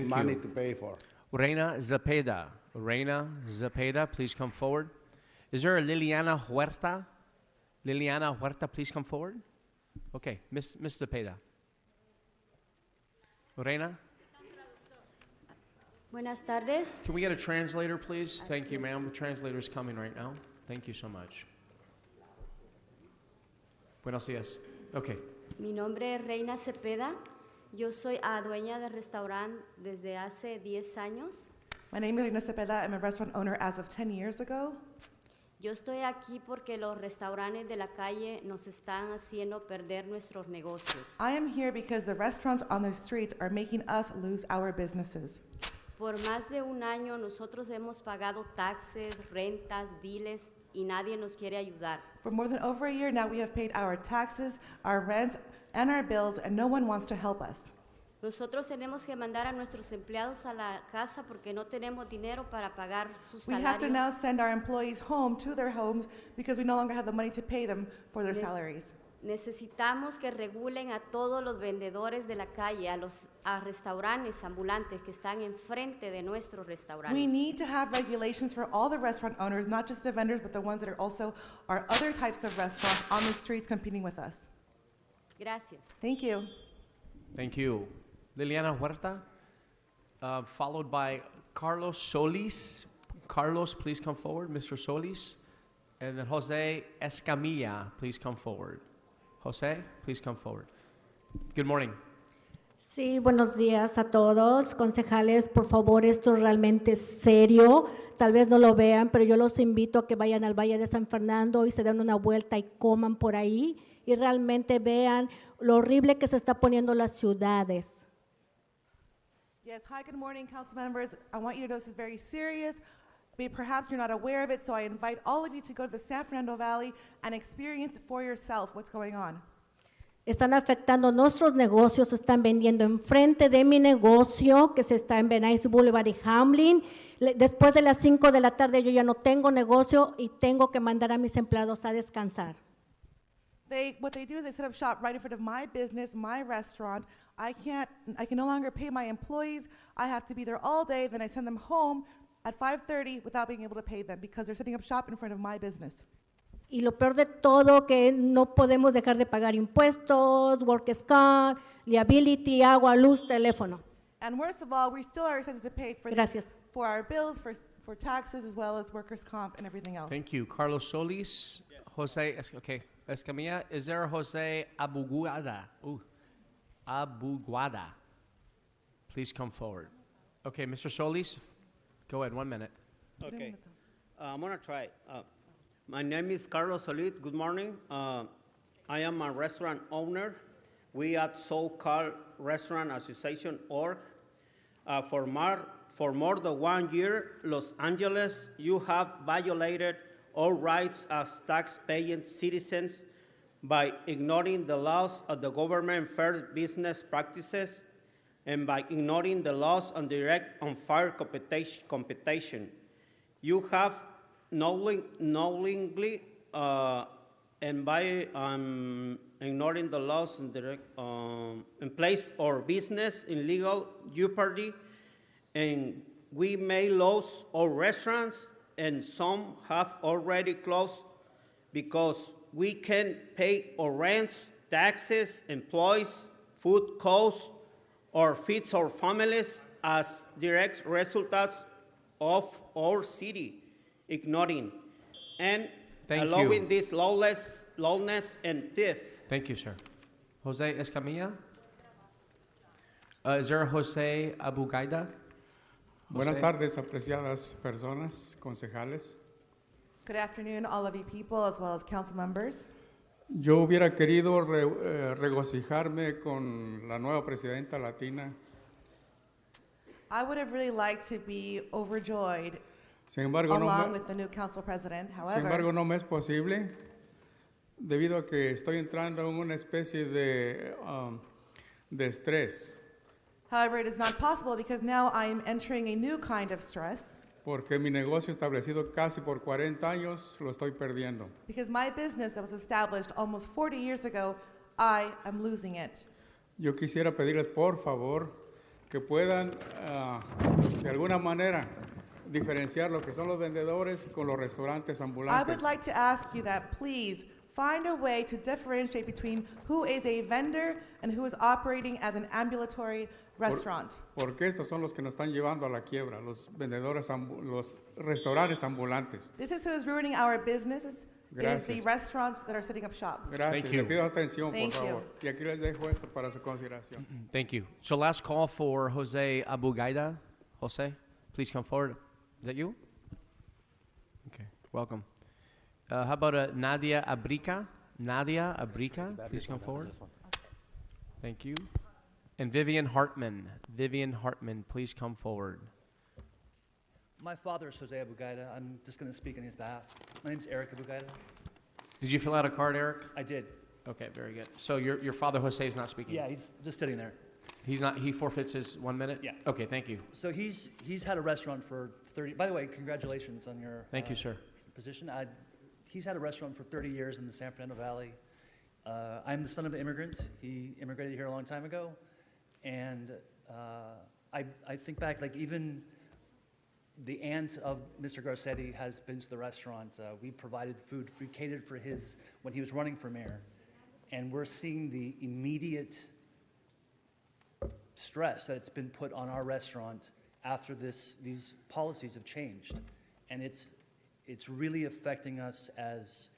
money to pay for. Reina Zepeda. Reina Zepeda, please come forward. Is there a Liliana Huerta? Liliana Huerta, please come forward. Okay, Miss Zepeda. Reina? Buenas tardes. Can we get a translator, please? Thank you, ma'am. The translator's coming right now. Thank you so much. Buenos días. Okay. Mi nombre es Reina Cepeda. Yo soy dueña de restaurante desde hace 10 años. My name is Reina Cepeda. I'm a restaurant owner as of 10 years ago. Yo estoy aquí porque los restaurantes de la calle nos están haciendo perder nuestros negocios. I am here because the restaurants on the streets are making us lose our businesses. Por más de un año nosotros hemos pagado taxes, rentas, biles y nadie nos quiere ayudar. For more than over a year now, we have paid our taxes, our rent, and our bills, and no one wants to help us. Nosotros tenemos que mandar a nuestros empleados a la casa porque no tenemos dinero para pagar sus We have to now salarios. send our employees home to their homes because we no longer have the money to pay them for their Nes- salaries. Necesitamos que regulen a todos los vendedores de la calle, a restaurantes ambulantes que están enfrente de nuestros We restaurantes. need to have regulations for all the restaurant owners, not just the vendors, but the ones that are also our other types of restaurants on the streets competing with us. Gracias. Thank you. Thank you. Liliana Huerta, followed by Carlos Solis. Carlos, please come forward. Mr. Solis. And then Jose Escamilla, please come forward. Jose, please come forward. Good morning. Sí, buenos días a todos. Concejales, por favor, esto realmente es serio. Tal vez no lo vean, pero yo los invito a que vayan al Valle de San Fernando y se den una vuelta y coman por ahí y realmente vean lo horrible que se está poniendo las ciudades. Yes, hi, good morning, council members. I want you to know this is very serious. Perhaps you're not aware of it, so I invite all of you to go to the San Fernando Valley and experience for yourself what's going on. Están afectando nuestros negocios, están vendiendo enfrente de mi negocio que se está en Venice Boulevard y Hamlin. Después de las 5 de la tarde yo ya no tengo negocio y tengo que mandar a mis empleados a descansar. What they do is they set up shop right in front of my business, my restaurant. I can no longer pay my employees. I have to be there all day. Then I send them home at 5:30 without being able to pay them because they're setting up shop in front of my business. Y lo peor de todo que no podemos dejar de pagar impuestos, workers' comp, liability, agua, luz, teléfono. And worst of all, we still are expected to pay for Gracias. for our bills, for taxes, as well as workers' comp and everything else. Thank you. Carlos Solis, Jose, okay, Escamilla. Is there a Jose Abuguada? Ooh, Abuguada. Please come forward. Okay, Mr. Solis, go ahead, 1 minute. Okay, I'm gonna try. My name is Carlos Solis. Good morning. I am a restaurant owner. We at So-Called Restaurant Association org. For more than 1 year, Los Angeles, you have violated all rights as tax-paying citizens by ignoring the laws of the government fair business practices and by ignoring the laws on direct unfair competition. You have knowingly and by ignoring the laws in direct in place our business in legal jeopardy, and we may lose our restaurants, and some have already closed because we can't pay our rents, taxes, employees, food costs, or feeds our families as direct results of our city ignoring and Thank allowing you. this lawlessness and theft. Thank you, sir. Jose Escamilla? Is there a Jose Abugaida? Buenas Jose? tardes, apreciadas personas, concejales. Good afternoon, all of you people, as well as council members. Yo hubiera querido regocijarme con la nueva presidenta latina. I would have really liked to be overjoyed Sin embargo, along with the new council president. sin embargo, no me es posible debido a que estoy entrando en una especie de estrés. However, it is not possible because now I am entering a new kind of stress Porque mi negocio establecido casi por 40 años lo estoy perdiendo. because my business that was established almost 40 years ago, I am losing it. Yo quisiera pedirles por favor que puedan de alguna manera diferenciar lo que son los vendedores con los restaurantes I ambulantes. would like to ask you that please find a way to differentiate between who is a vendor and who is operating as an ambulatory restaurant. Porque estos son los que nos están llevando a la quiebra, los vendedores, los restaurantes ambulantes. This is who is ruining our businesses. It is the Gracias. restaurants that are setting up shop. Gracias. Thank you. Le pido atención, Thank por you. favor. Y aquí les dejo esto para su consideración. Thank you. So last call for Jose Abugaida. Jose, please come forward. Is that you? Okay, welcome. How about Nadia Abrica? Nadia Abrica, please come forward. Thank you. And Vivian Hartman. Vivian Hartman, please come forward. My father is Jose Abugaida. I'm just going to speak on his behalf. My name is Eric Abugaida. Did you fill out a card, Eric? I did. Okay, very good. So your father Jose is not speaking? Yeah, he's just sitting there. He's not, he forfeits his 1 minute? Yeah. Okay, thank you. So he's had a restaurant for 30. By the way, congratulations on your Thank you, sir. position. He's had a restaurant for 30 years in the San Fernando Valley. I'm the son of an immigrant. He immigrated here a long time ago, and I think back, like, even the aunt of Mr. Garcetti has been to the restaurant. We provided food, we catered for his when he was running for mayor, and we're seeing the immediate stress that it's been put on our restaurant after these policies have changed, and it's really affecting us as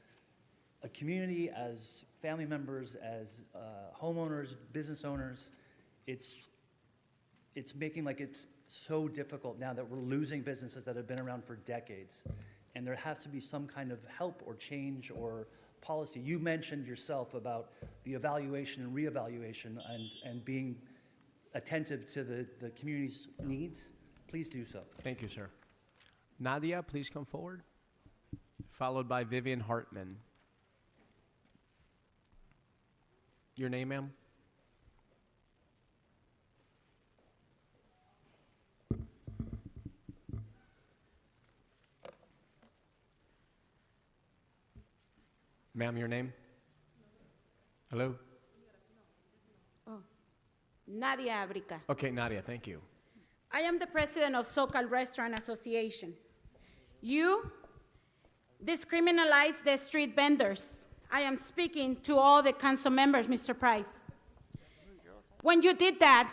a community, as family members, as homeowners, business owners. It's making like it's so difficult now that we're losing businesses that have been around for decades, and there has to be some kind of help or change or policy. You mentioned yourself about the evaluation and reevaluation and being attentive to the community's needs. Please do so. Thank you, sir. Nadia, please come forward, followed by Vivian Hartman. Your name, ma'am? Ma'am, your name? Hello? Nadia Abrica. Okay, Nadia, thank you. I am the president of SoCal Restaurant Association. You discriminalize the street vendors. I am speaking to all the council members, Mr. Price. When you did that,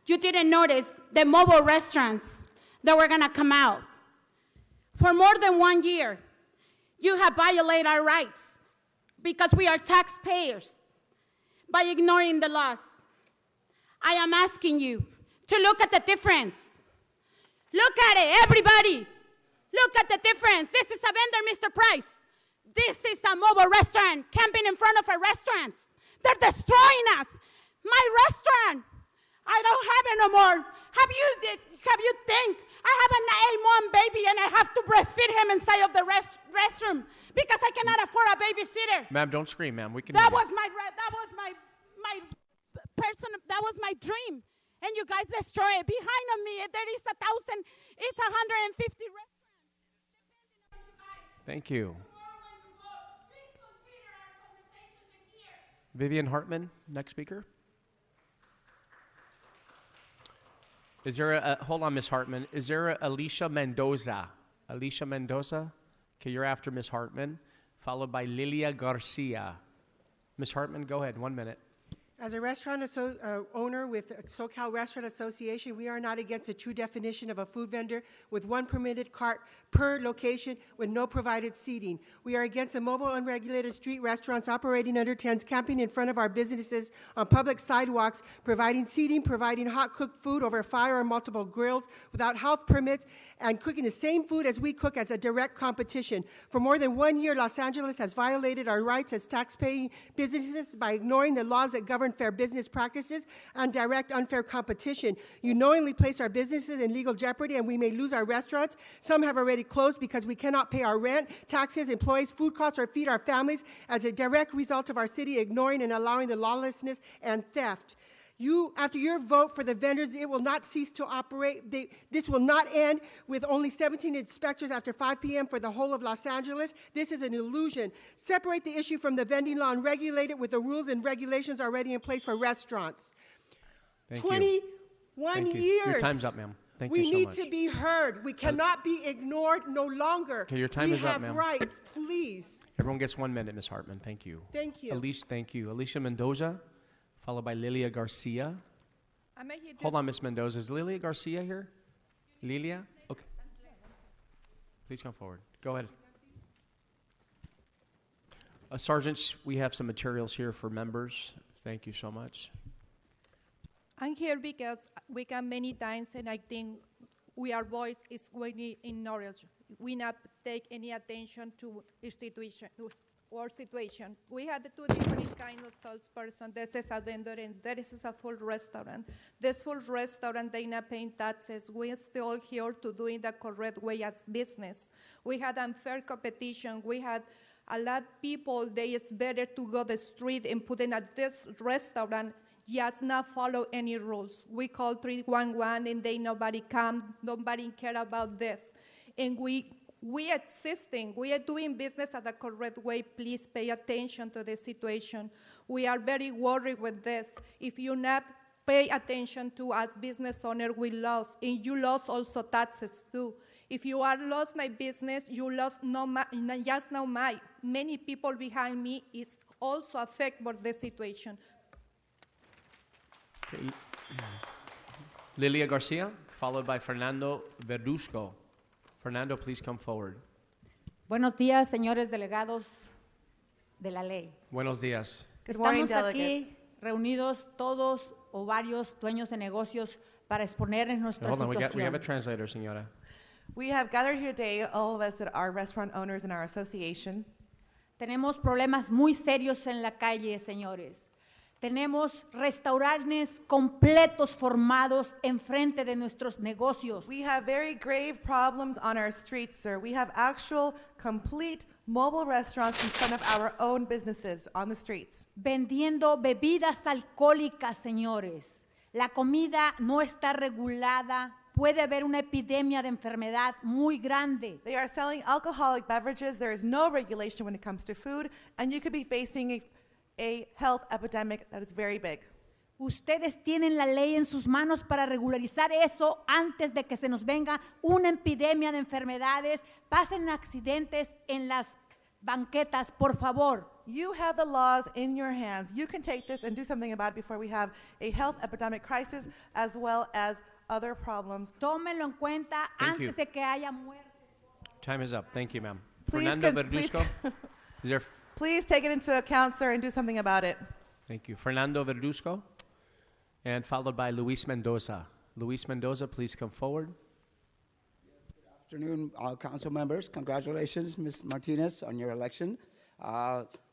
you didn't notice the mobile restaurants that were gonna come out. For more than 1 year, you have violated our rights because we are taxpayers by ignoring the laws. I am asking you to look at the difference. Look at it, everybody. Look at the difference. This is a vendor, Mr. Price. This is a mobile restaurant camping in front of our restaurants. They're destroying us. My restaurant, I don't have it no more. Have you think I have an 8-month baby and I have to breastfeed him inside of the restroom because I cannot afford a babysitter? Ma'am, don't scream, ma'am. We can. That hear you. was my person. That was my dream, and you guys destroy it. Behind of me, there is 1,000. It's 150 restaurants. Thank you. Vivian Hartman, next speaker. Is there hold on, Ms. Hartman. Is there a Alicia Mendoza? Alicia Mendoza? Okay, you're after Ms. Hartman, followed by Lilia Garcia. Ms. Hartman, go ahead, 1 minute. As a restaurant owner with SoCal Restaurant Association, we are not against a true definition of a food vendor with 1 permitted cart per location with no provided seating. We are against the mobile unregulated street restaurants operating under tents, camping in front of our businesses on public sidewalks, providing seating, providing hot cooked food over fire or multiple grills without health permits, and cooking the same food as we cook as a direct competition. For more than 1 year, Los Angeles has violated our rights as tax-paying businesses by ignoring the laws that govern fair business practices and direct unfair competition. You knowingly place our businesses in legal jeopardy, and we may lose our restaurants. Some have already closed because we cannot pay our rent, taxes, employees, food costs, or feed our families as a direct result of our city ignoring and allowing the lawlessness and theft. After your vote for the vendors, it will not cease to operate. This will not end with only 17 inspectors after 5 p.m. for the whole of Los Angeles. This is an illusion. Separate the issue from the vending law and regulate it with the rules and regulations already in place for restaurants. Thank 21 you. years. Your time's up, ma'am. Thank we you so need much. to be heard. We cannot be ignored no longer. Okay, your time is up, ma'am. We have rights, please. Everyone gets 1 minute, Ms. Hartman. Thank you. Thank you. Thank you. Alicia Mendoza, followed by Lilia Garcia. Hold on, Ms. Mendoza. Is Lilia Garcia here? Lilia? Okay. Please come forward. Go ahead. Sergeants, we have some materials here for members. Thank you so much. I'm here because we can many times, and I think our voice is going ignored. We not take any attention to situation or situations. We had 2 different kinds of salesperson. This is a vendor, and this is a full restaurant. This full restaurant, they not paying taxes. We're still here to doing the correct way as business. We had unfair competition. We had A lot of people, they is better to go the street and put in at this restaurant, just not follow any rules. We call 311 and they nobody come, nobody care about this. And we existing, we are doing business at the correct way. Please pay attention to the situation. We are very worried with this. If you not pay attention to us business owner, we lost, and you lost also taxes too. If you are lost my business, you lost just now my. Many people behind me is also affected by the situation. Lilia Garcia, followed by Fernando Verduzco. Fernando, please come forward. Buenos días, señores delegados de la ley. Buenos días. Estamos morning, aquí reunidos todos o varios dueños de negocios para exponerles nuestra Hold on, we have a situación. translator, señora. We have gathered here today, all of us that are restaurant owners in our association. Tenemos problemas muy serios en la calle, señores. Tenemos restaurantes completos formados enfrente de nuestros negocios. We have very grave problems on our streets, sir. We have actual, complete mobile restaurants in front of our own businesses on the streets. Vendiendo bebidas alcohólicas, señores. La comida no está regulada. Puede haber una epidemia de enfermedad muy grande. They are selling alcoholic beverages. There is no regulation when it comes to food, and you could be facing a health epidemic that is very big. Ustedes tienen la ley en sus manos para regularizar eso antes de que se nos venga una epidemia de enfermedades, pasen accidentes en las banquetas, por favor. You have the laws in your hands. You can take this and do something about it before we have a health epidemic crisis as well as other problems. Tómenlo en cuenta antes de que haya muerte. Time is up. Thank you, ma'am. Please Fernando Verduzco. Is there Please take it into account, sir, and do something about it. Thank you. Fernando Verduzco, and followed by Luis Mendoza. Luis Mendoza, please come forward. Afternoon, council members. Congratulations, Ms. Martinez, on your election.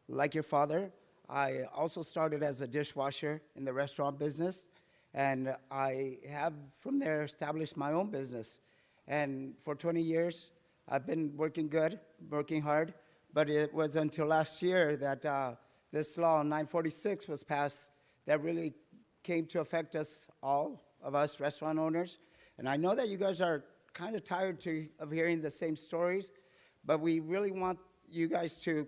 Like your father, I also started as a dishwasher in the restaurant business, and I have from there established my own business. And for 20 years, I've been working good, working hard. But it was until last year that this law 946 was passed that really came to affect us all, of us restaurant owners. And I know that you guys are kind of tired of hearing the same stories, but we really want you guys to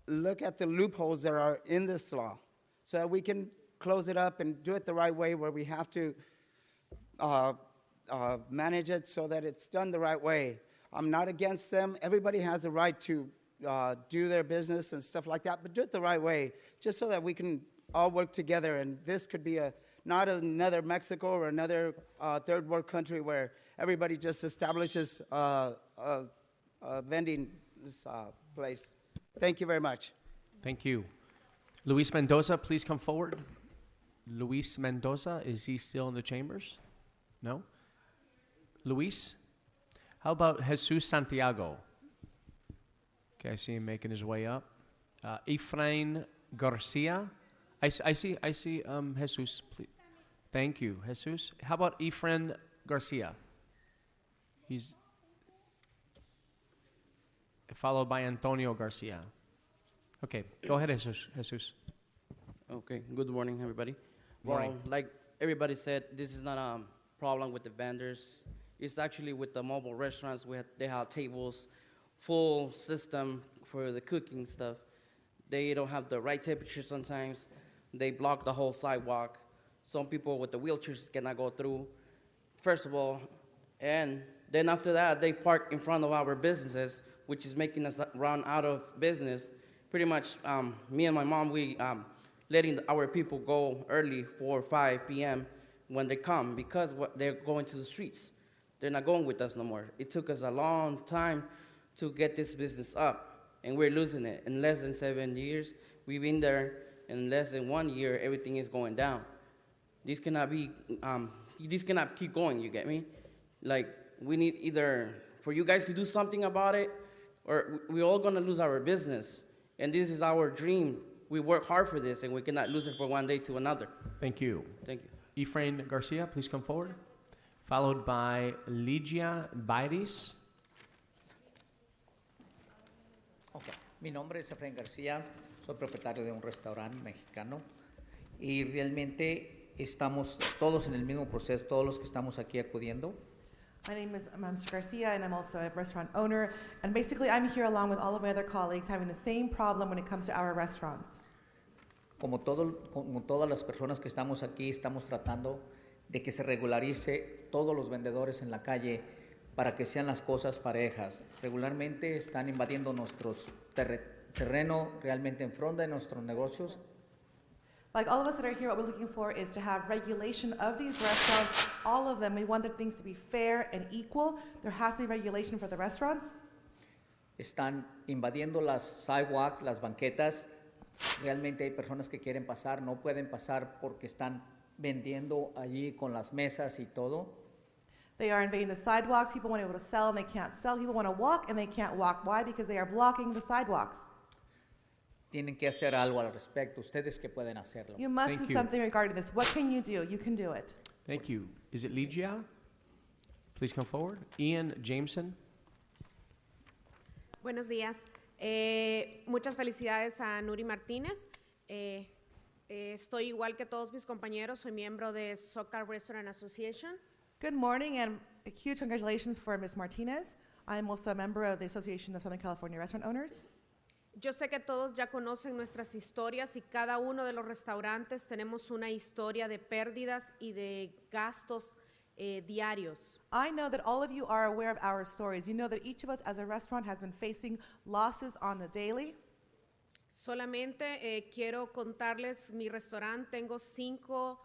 look at the loopholes that are in this law so that we can close it up and do it the right way, where we have to manage it so that it's done the right way. I'm not against them. Everybody has a right to do their business and stuff like that, but do it the right way, just so that we can all work together. And this could be not another Mexico or another third world country where everybody just establishes a vending place. Thank you very much. Thank you. Luis Mendoza, please come forward. Luis Mendoza, is he still in the chambers? No? Luis? How about Jesus Santiago? Okay, I see him making his way up. Efrain Garcia. I see Jesus. Please. Thank you, Jesus. How about Efrain Garcia? He's followed by Antonio Garcia. Okay, go ahead, Jesus. Okay, good morning, everybody. Morning. Well, like everybody said, this is not a problem with the vendors. It's actually with the mobile restaurants. They have tables, full system for the cooking stuff. They don't have the right temperature sometimes. They block the whole sidewalk. Some people with the wheelchairs cannot go through, first of all. And then after that, they park in front of our businesses, which is making us run out of business. Pretty much, me and my mom, we letting our people go early, 4 or 5 p.m. when they come, because they're going to the streets. They're not going with us no more. It took us a long time to get this business up, and we're losing it. In less than 7 years, we've been there. In less than 1 year, everything is going down. This cannot be, this cannot keep going, you get me? Like, we need either for you guys to do something about it, or we're all gonna lose our business. And this is our dream. We work hard for this, and we cannot lose it from one day to another. Thank you. Thank you. Efrain Garcia, please come forward. Followed by Ligia Bairis. Ok, mi nombre es Efraín García, soy propietario de un restaurante mexicano y realmente estamos todos en el mismo proceso, todos los que estamos aquí acudiendo. My name is Mr. Garcia, and I'm also a restaurant owner. And basically, I'm here along with all of my other colleagues having the same problem when it comes to our restaurants. Como todas las personas que estamos aquí, estamos tratando de que se regularice todos los vendedores en la calle para que sean las cosas parejas. Regularmente están invadiendo nuestros terreno realmente en frente de nuestros negocios. Like all of us that are here, what we're looking for is to have regulation of these restaurants. All of them, we want the things to be fair and equal. There has to be regulation for the restaurants. Están invadiendo las sidewalks, las banquetas. Realmente hay personas que quieren pasar, no pueden pasar porque están vendiendo allí con las mesas y todo. They are invading the sidewalks. People want to be able to sell and they can't sell. People want to walk and they can't walk. Why? Because they are blocking the sidewalks. Tienen que hacer algo al respecto. Ustedes que pueden hacerlo. You must Thank do you. something regarding this. What can you do? You can do it. Thank you. Is it Ligia? Please come forward. Ian Jameson. Buenos días. Muchas felicidades a Nuri Martínez. Estoy igual que todos mis compañeros, soy miembro de SoCal Restaurant Association. Good morning and a huge congratulations for Ms. Martinez. I am also a member of the Association of Southern California Restaurant Owners. Yo sé que todos ya conocen nuestras historias y cada uno de los restaurantes tenemos una historia de pérdidas y de gastos diarios. I know that all of you are aware of our stories. You know that each of us as a restaurant has been facing losses on the daily. Solamente quiero contarles mi restaurante. Tengo 5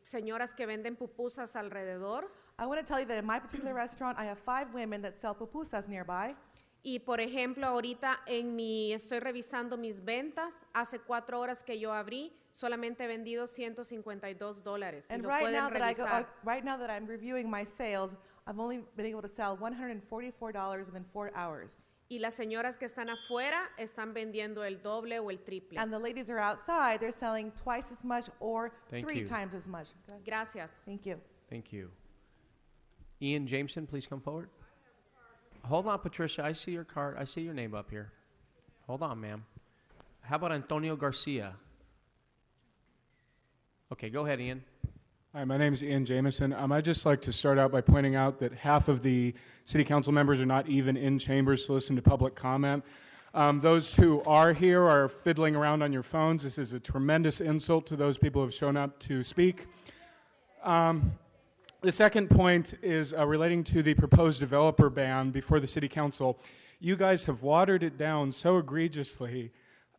señoras que venden pupusas alrededor. I want to tell you that in my particular restaurant, I have 5 women that sell pupusas nearby. Y por ejemplo, ahorita estoy revisando mis ventas. Hace 4 horas que yo abrí, solamente he vendido $152. And Y lo right pueden now, revisar. right now that I'm reviewing my sales, I've only been able to sell $144 within 4 hours. Y las señoras que están afuera están vendiendo el doble o el triple. And the ladies are outside, they're selling twice as much or Thank 3 you. times as much. Gracias. Thank you. Thank you. Ian Jameson, please come forward. Hold on, Patricia. I see your card. I see your name up here. Hold on, ma'am. How about Antonio Garcia? Okay, go ahead, Ian. Hi, my name is Ian Jameson. I'd just like to start out by pointing out that half of the city council members are not even in chambers to listen to public comment. Those who are here are fiddling around on your phones. This is a tremendous insult to those people who have shown up to speak. The second point is relating to the proposed developer ban before the city council. You guys have watered it down so egregiously.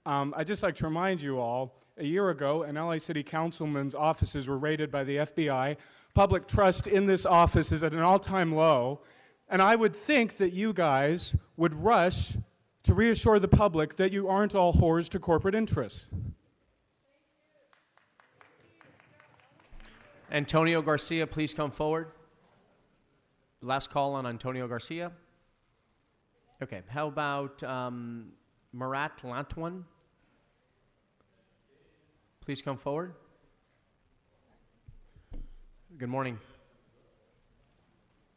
I'd just like to remind you all, a year ago, an LA City Councilman's offices were raided by the FBI. Public trust in this office is at an all-time low. And I would think that you guys would rush to reassure the public that you aren't all whores to corporate interests. Antonio Garcia, please come forward. Last call on Antonio Garcia. Okay, how about Marat Lantwan? Please come forward. Good morning.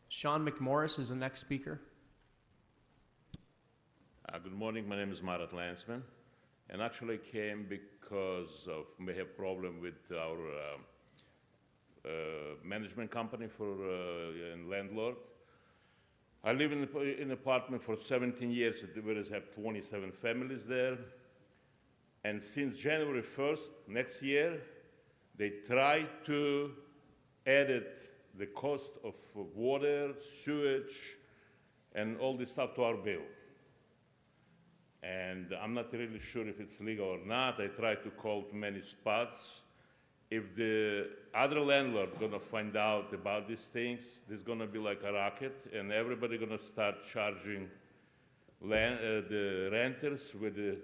Sean McMorris is the next speaker. Good morning. My name is Marat Landsman, and actually came because of we have problem with our management company and landlord. I live in an apartment for 17 years. We have 27 families there. And since January 1st, next year, they try to edit the cost of water, sewage, and all this stuff to our bill. And I'm not really sure if it's legal or not. I tried to call to many spots. If the other landlord gonna find out about these things, there's gonna be like a racket, and everybody gonna start charging the renters with the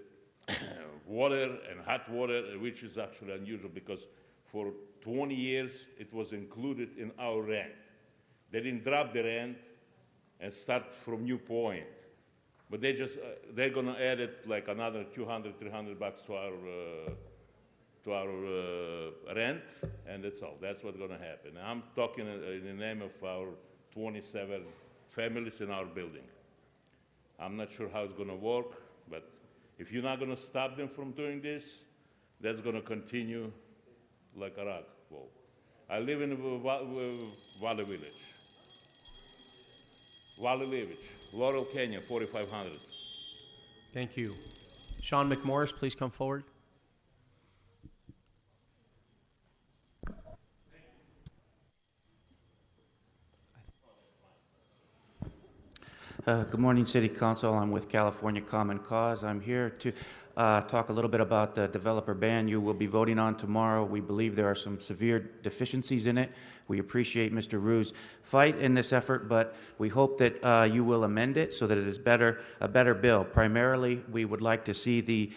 water and hot water, which is actually unusual because for 20 years it was included in our rent. They didn't drop the rent and start from new point, but they're gonna add it like another $200, $300 to our rent, and that's all. That's what's gonna happen. I'm talking in the name of our 27 families in our building. I'm not sure how it's going to work, but if you're not going to stop them from doing this, that's going to continue like a rug. Well, I live in Valley Village. Valley Village, Laurel Canyon, 4500. Thank you. Sean McMorris, please come forward. Good morning, City Council. I'm with California Common Cause. I'm here to talk a little bit about the developer ban you will be voting on tomorrow. We believe there are some severe deficiencies in it. We appreciate Mr. Rue's fight in this effort, but we hope that you will amend it so that it is a better bill. Primarily, we would like to see the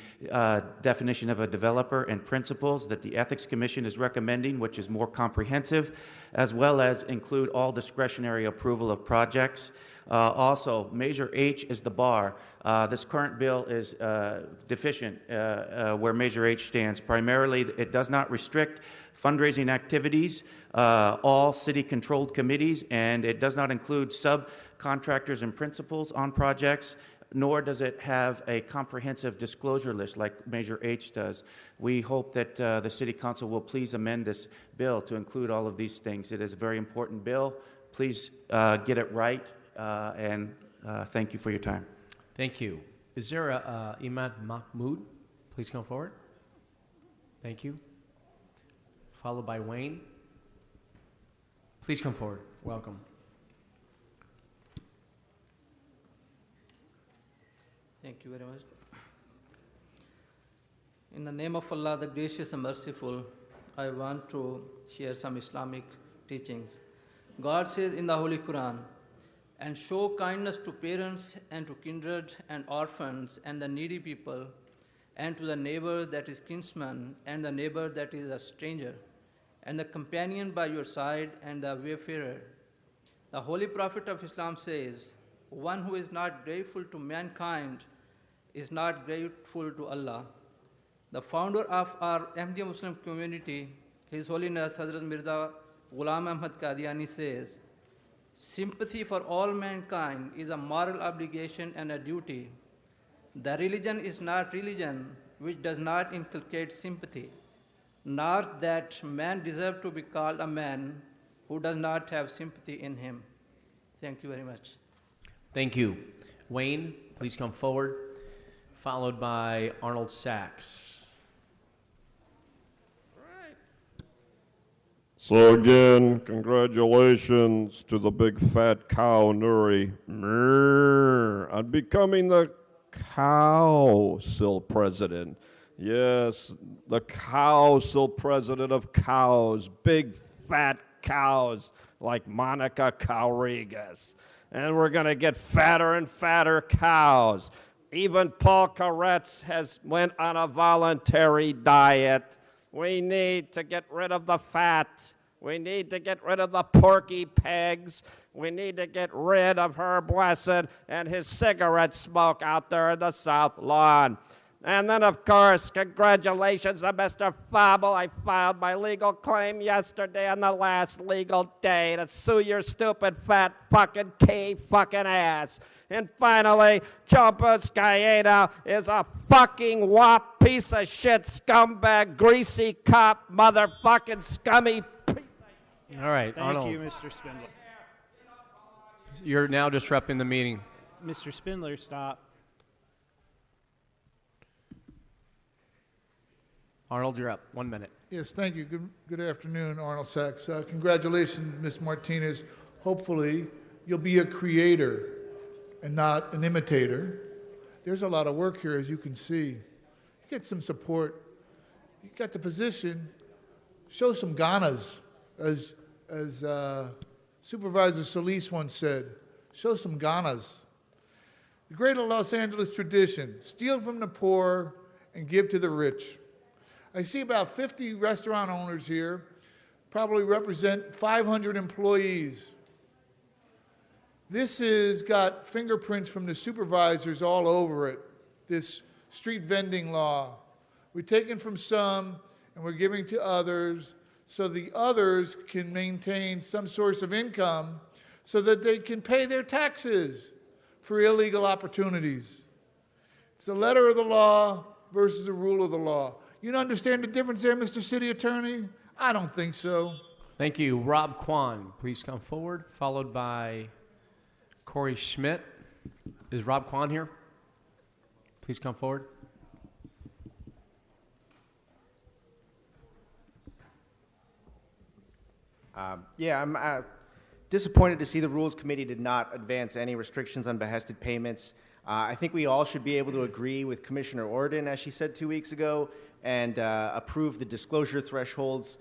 definition of a developer and principles that the Ethics Commission is recommending, which is more comprehensive, as well as include all discretionary approval of projects. Also, Measure H is the bar. This current bill is deficient where Measure H stands. Primarily, it does not restrict fundraising activities, all city-controlled committees, and it does not include subcontractors and principals on projects, nor does it have a comprehensive disclosure list like Measure H does. We hope that the City Council will please amend this bill to include all of these things. It is a very important bill. Please get it right. And thank you for your time. Thank you. Is there a Imad Mahmoud? Please come forward. Thank you. Followed by Wayne. Please come forward. Welcome. Thank you very much. In the name of Allah, the gracious and merciful, I want to share some Islamic teachings. God says in the Holy Quran, "And show kindness to parents and to kindred and orphans and the needy people, and to the neighbor that is kinsman and the neighbor that is a stranger, and the companion by your side and the wayfarer." The Holy Prophet of Islam says, "One who is not grateful to mankind is not grateful to Allah." The founder of our Ahmadiyya Muslim community, His Holiness Hazrat Mirza Ghulam Ahmad Qadiani says, "Sympathy for all mankind is a moral obligation and a duty. The religion is not religion which does not inculcate sympathy, nor that man deserves to be called a man who does not have sympathy in him." Thank you very much. Thank you. Wayne, please come forward, followed by Arnold Sachs. So again, congratulations to the big fat cow, Nuri, on becoming the Council President. Yes, the Council President of cows, big fat cows like Monica Cowrigas. And we're going to get fatter and fatter cows. Even Paul Koretz has went on a voluntary diet. We need to get rid of the fat. We need to get rid of the porky pegs. We need to get rid of Herb Blessed and his cigarette smoke out there in the South Lawn. And then, of course, congratulations to Mr. Fable. I filed my legal claim yesterday on the last legal day to sue your stupid, fat, fucking fucking ass. And finally, Chopus Gallardo is a fucking wop, piece of shit, scumbag, greasy cop, motherfucking scummy piece of... All right, Thank Arnold. you, Mr. Spindler. You're now disrupting the meeting. Mr. Spindler, stop. Arnold, you're up. 1 minute. Yes, thank you. Good afternoon, Arnold Sachs. Congratulations, Ms. Martinez. Hopefully, you'll be a creator and not an imitator. There's a lot of work here, as you can see. Get some support. You got the position. Show some ganas, as Supervisor Solis once said. Show some ganas. The great Los Angeles tradition: steal from the poor and give to the rich. I see about 50 restaurant owners here, probably represent 500 employees. This has got fingerprints from the supervisors all over it, this street vending law. We're taking from some and we're giving to others so the others can maintain some source of income so that they can pay their taxes. for illegal opportunities. It's the letter of the law versus the rule of the law. You don't understand the difference there, Mr. City Attorney? I don't think so. Thank you. Rob Kwan, please come forward, followed by Corey Schmidt. Is Rob Kwan here? Please come forward. I'm disappointed to see the Rules Committee did not advance any restrictions on behested payments. I think we all should be able to agree with Commissioner Orden, as she said 2 weeks ago, and approve the disclosure thresholds,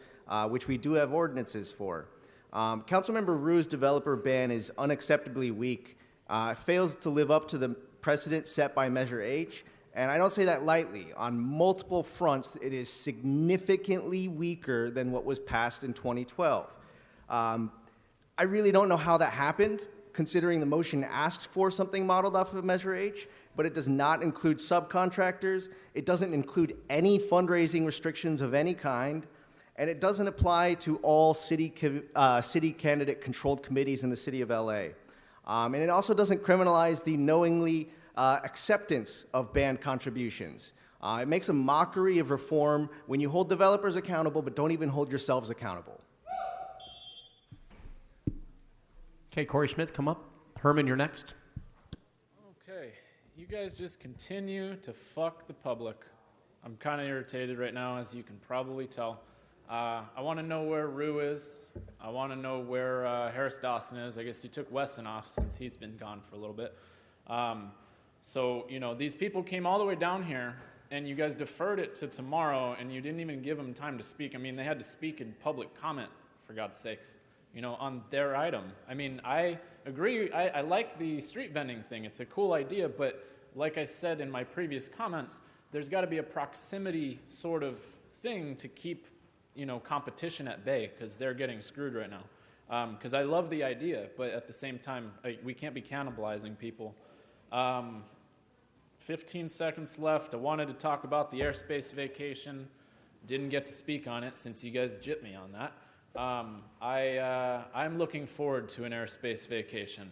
which we do have ordinances for. Councilmember Rue's developer ban is unacceptably weak. It fails to live up to the precedent set by Measure H, and I don't say that lightly. On multiple fronts, it is significantly weaker than what was passed in 2012. I really don't know how that happened, considering the motion asks for something modeled off of Measure H, but it does not include subcontractors, it doesn't include any fundraising restrictions of any kind, and it doesn't apply to all city candidate controlled committees in the city of LA. And it also doesn't criminalize the knowingly acceptance of banned contributions. It makes a mockery of reform when you hold developers accountable but don't even hold yourselves accountable. Okay, Corey Schmidt, come up. Herman, you're next. Okay, you guys just continue to fuck the public. I'm kind of irritated right now, as you can probably tell. I want to know where Rue is. I want to know where Harris Dawson is. I guess you took Wesson off since he's been gone for a little bit. So, you know, these people came all the way down here, and you guys deferred it to tomorrow, and you didn't even give them time to speak. I mean, they had to speak in public comment, for God's sakes, you know, on their item. I mean, I agree. I like the street vending thing. It's a cool idea, but like I said in my previous comments, there's got to be a proximity sort of thing to keep, you know, competition at bay, because they're getting screwed right now. Because I love the idea, but at the same time, we can't be cannibalizing people. 15 seconds left. I wanted to talk about the airspace vacation. Didn't get to speak on it since you guys jipped me on that. I'm looking forward to an airspace vacation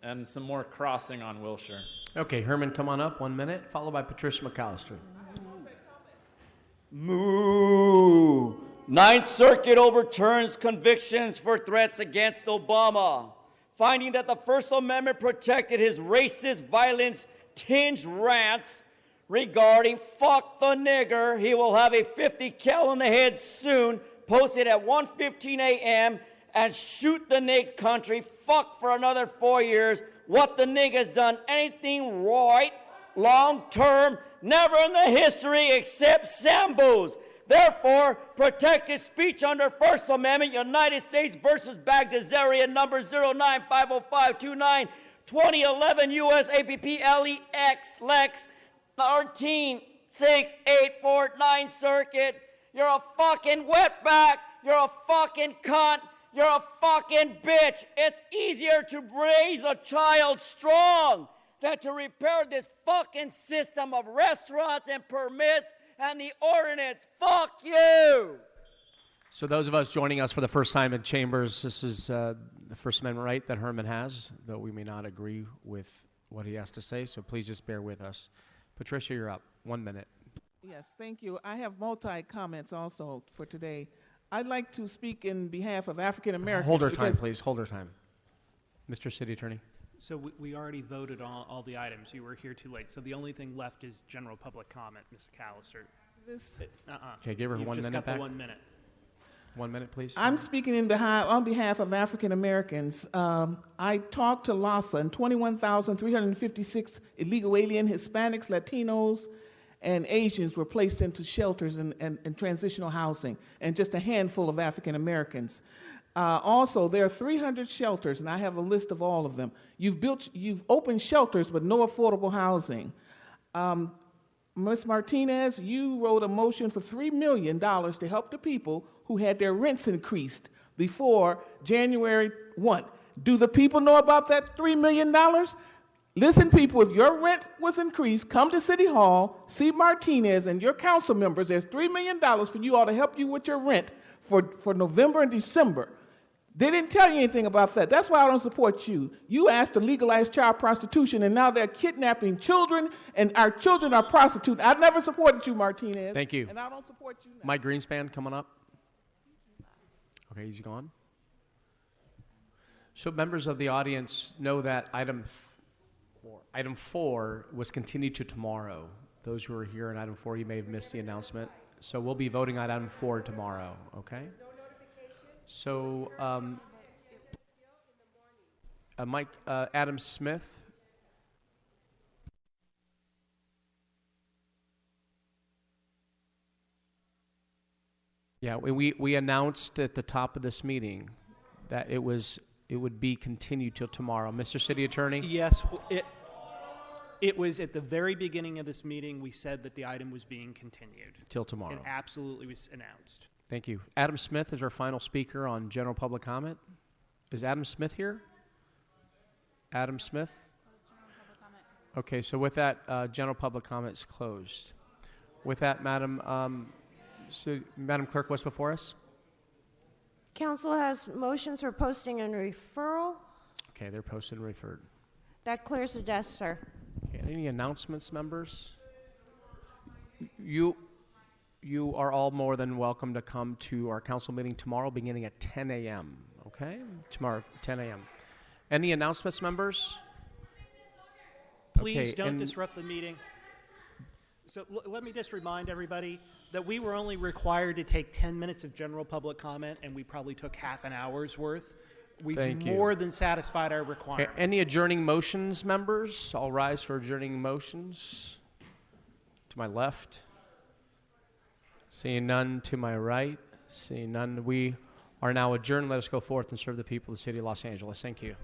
and some more crossing on Wilshire. Okay, Herman, come on up, 1 minute, followed by Patricia McAllister. Moo! Ninth Circuit overturns convictions for threats against Obama, finding that the First Amendment protected his racist, violence-tinged rants regarding "fuck the nigger." He will have a 50 cal in the head soon, posted at 1:15 a.m., and shoot the nigga country, fuck for another 4 years. What the nigga's done anything right, long-term, never in the history except Sambo's. Therefore, protected speech under First Amendment, United States versus Bagdasarian, number 0950529, 2011 U.S. APP LEX Lex 136849 Circuit. You're a fucking wetback. You're a fucking cunt. You're a fucking bitch. It's easier to raise a child strong than to repair this fucking system of restaurants and permits and the ordinance. Fuck you! So those of us joining us for the first time in chambers, this is the First Amendment right that Herman has, though we may not agree with what he has to say, so please just bear with us. Patricia, you're up. 1 minute. Yes, thank you. I have multi-comments also for today. I'd like to speak in behalf of African Americans. Hold her time, please. Hold her time. Mr. City Attorney. So we already voted on all the items. You were here too late. So the only thing left is general public comment, Ms. McAllister. Okay, give her You've 1 just minute got back. the 1 minute. 1 minute, please. I'm speaking on behalf of African Americans. I talked to LASA, and 21,356 illegal alien Hispanics, Latinos, and Asians were placed into shelters and transitional housing, and just a handful of African Americans. Also, there are 300 shelters, and I have a list of all of them. You've opened shelters, but no affordable housing. Ms. Martinez, you wrote a motion for $3 million to help the people who had their rents increased before January 1. Do the people know about that $3 million? Listen, people, if your rent was increased, come to City Hall, see Martinez and your council members. There's $3 million for you all to help you with your rent for November and December. They didn't tell you anything about that. That's why I don't support you. You asked to legalize child prostitution, and now they're kidnapping children, and our children are prostitutes. I never supported you, Martinez. Thank you. And I don't support you now. Mike Greenspan coming up. Okay, he's gone. So members of the audience know that item 4 was continued to tomorrow. Those who are here in item 4, you may have missed the announcement. So we'll be voting on item 4 tomorrow, okay? So, Mike, Adam Smith. Yeah, we announced at the top of this meeting that it would be continued till tomorrow. Mr. City Attorney? Yes, it was at the very beginning of this meeting, we said that the item was being continued. Till tomorrow. It absolutely was announced. Thank you. Adam Smith is our final speaker on general public comment. Is Adam Smith here? Adam Smith? Okay, so with that, general public comment is closed. With that, Madam Clerk, what's before us? Council has motions for posting and referral. Okay, they're posted and referred. That clears the desk, sir. Okay, any announcements, members? You are all more than welcome to come to our council meeting tomorrow beginning at 10 a.m., okay? Tomorrow, 10 a.m. Any announcements, members? Please Okay, don't and- disrupt the meeting. So let me just remind everybody that we were only required to take 10 minutes of general public comment, and we probably took half an hour's worth. We've Thank you. more than satisfied our Okay, requirement. any adjourning motions, members? I'll rise for adjourning motions. To my left. Seeing none to my right. Seeing none, we are now adjourned. Let us go forth and serve the people of the city of Los Angeles. Thank you.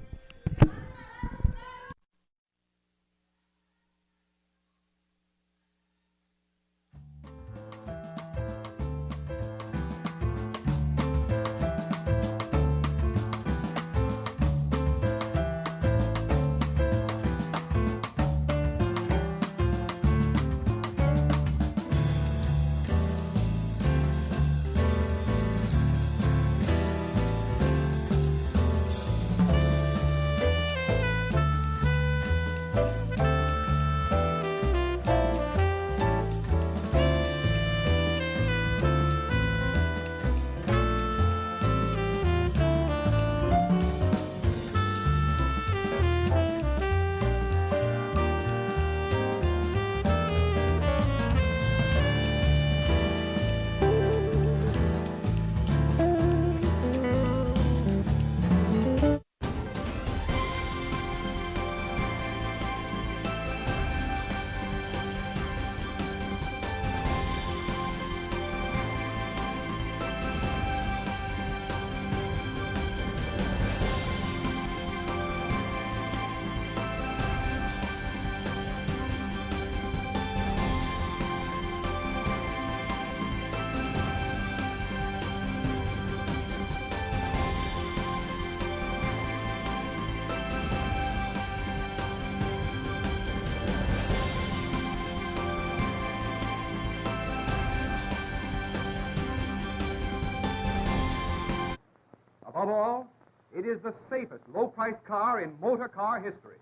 Above all, it is the safest low-priced car in motor car history.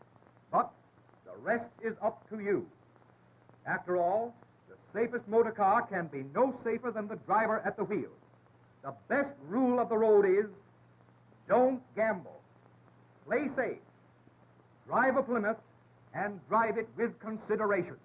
But the rest is up to you. After all, the safest motor car can be no safer than the driver at the wheel. The best rule of the road is, don't gamble. Play safe. Drive a Plymouth and drive it with consideration.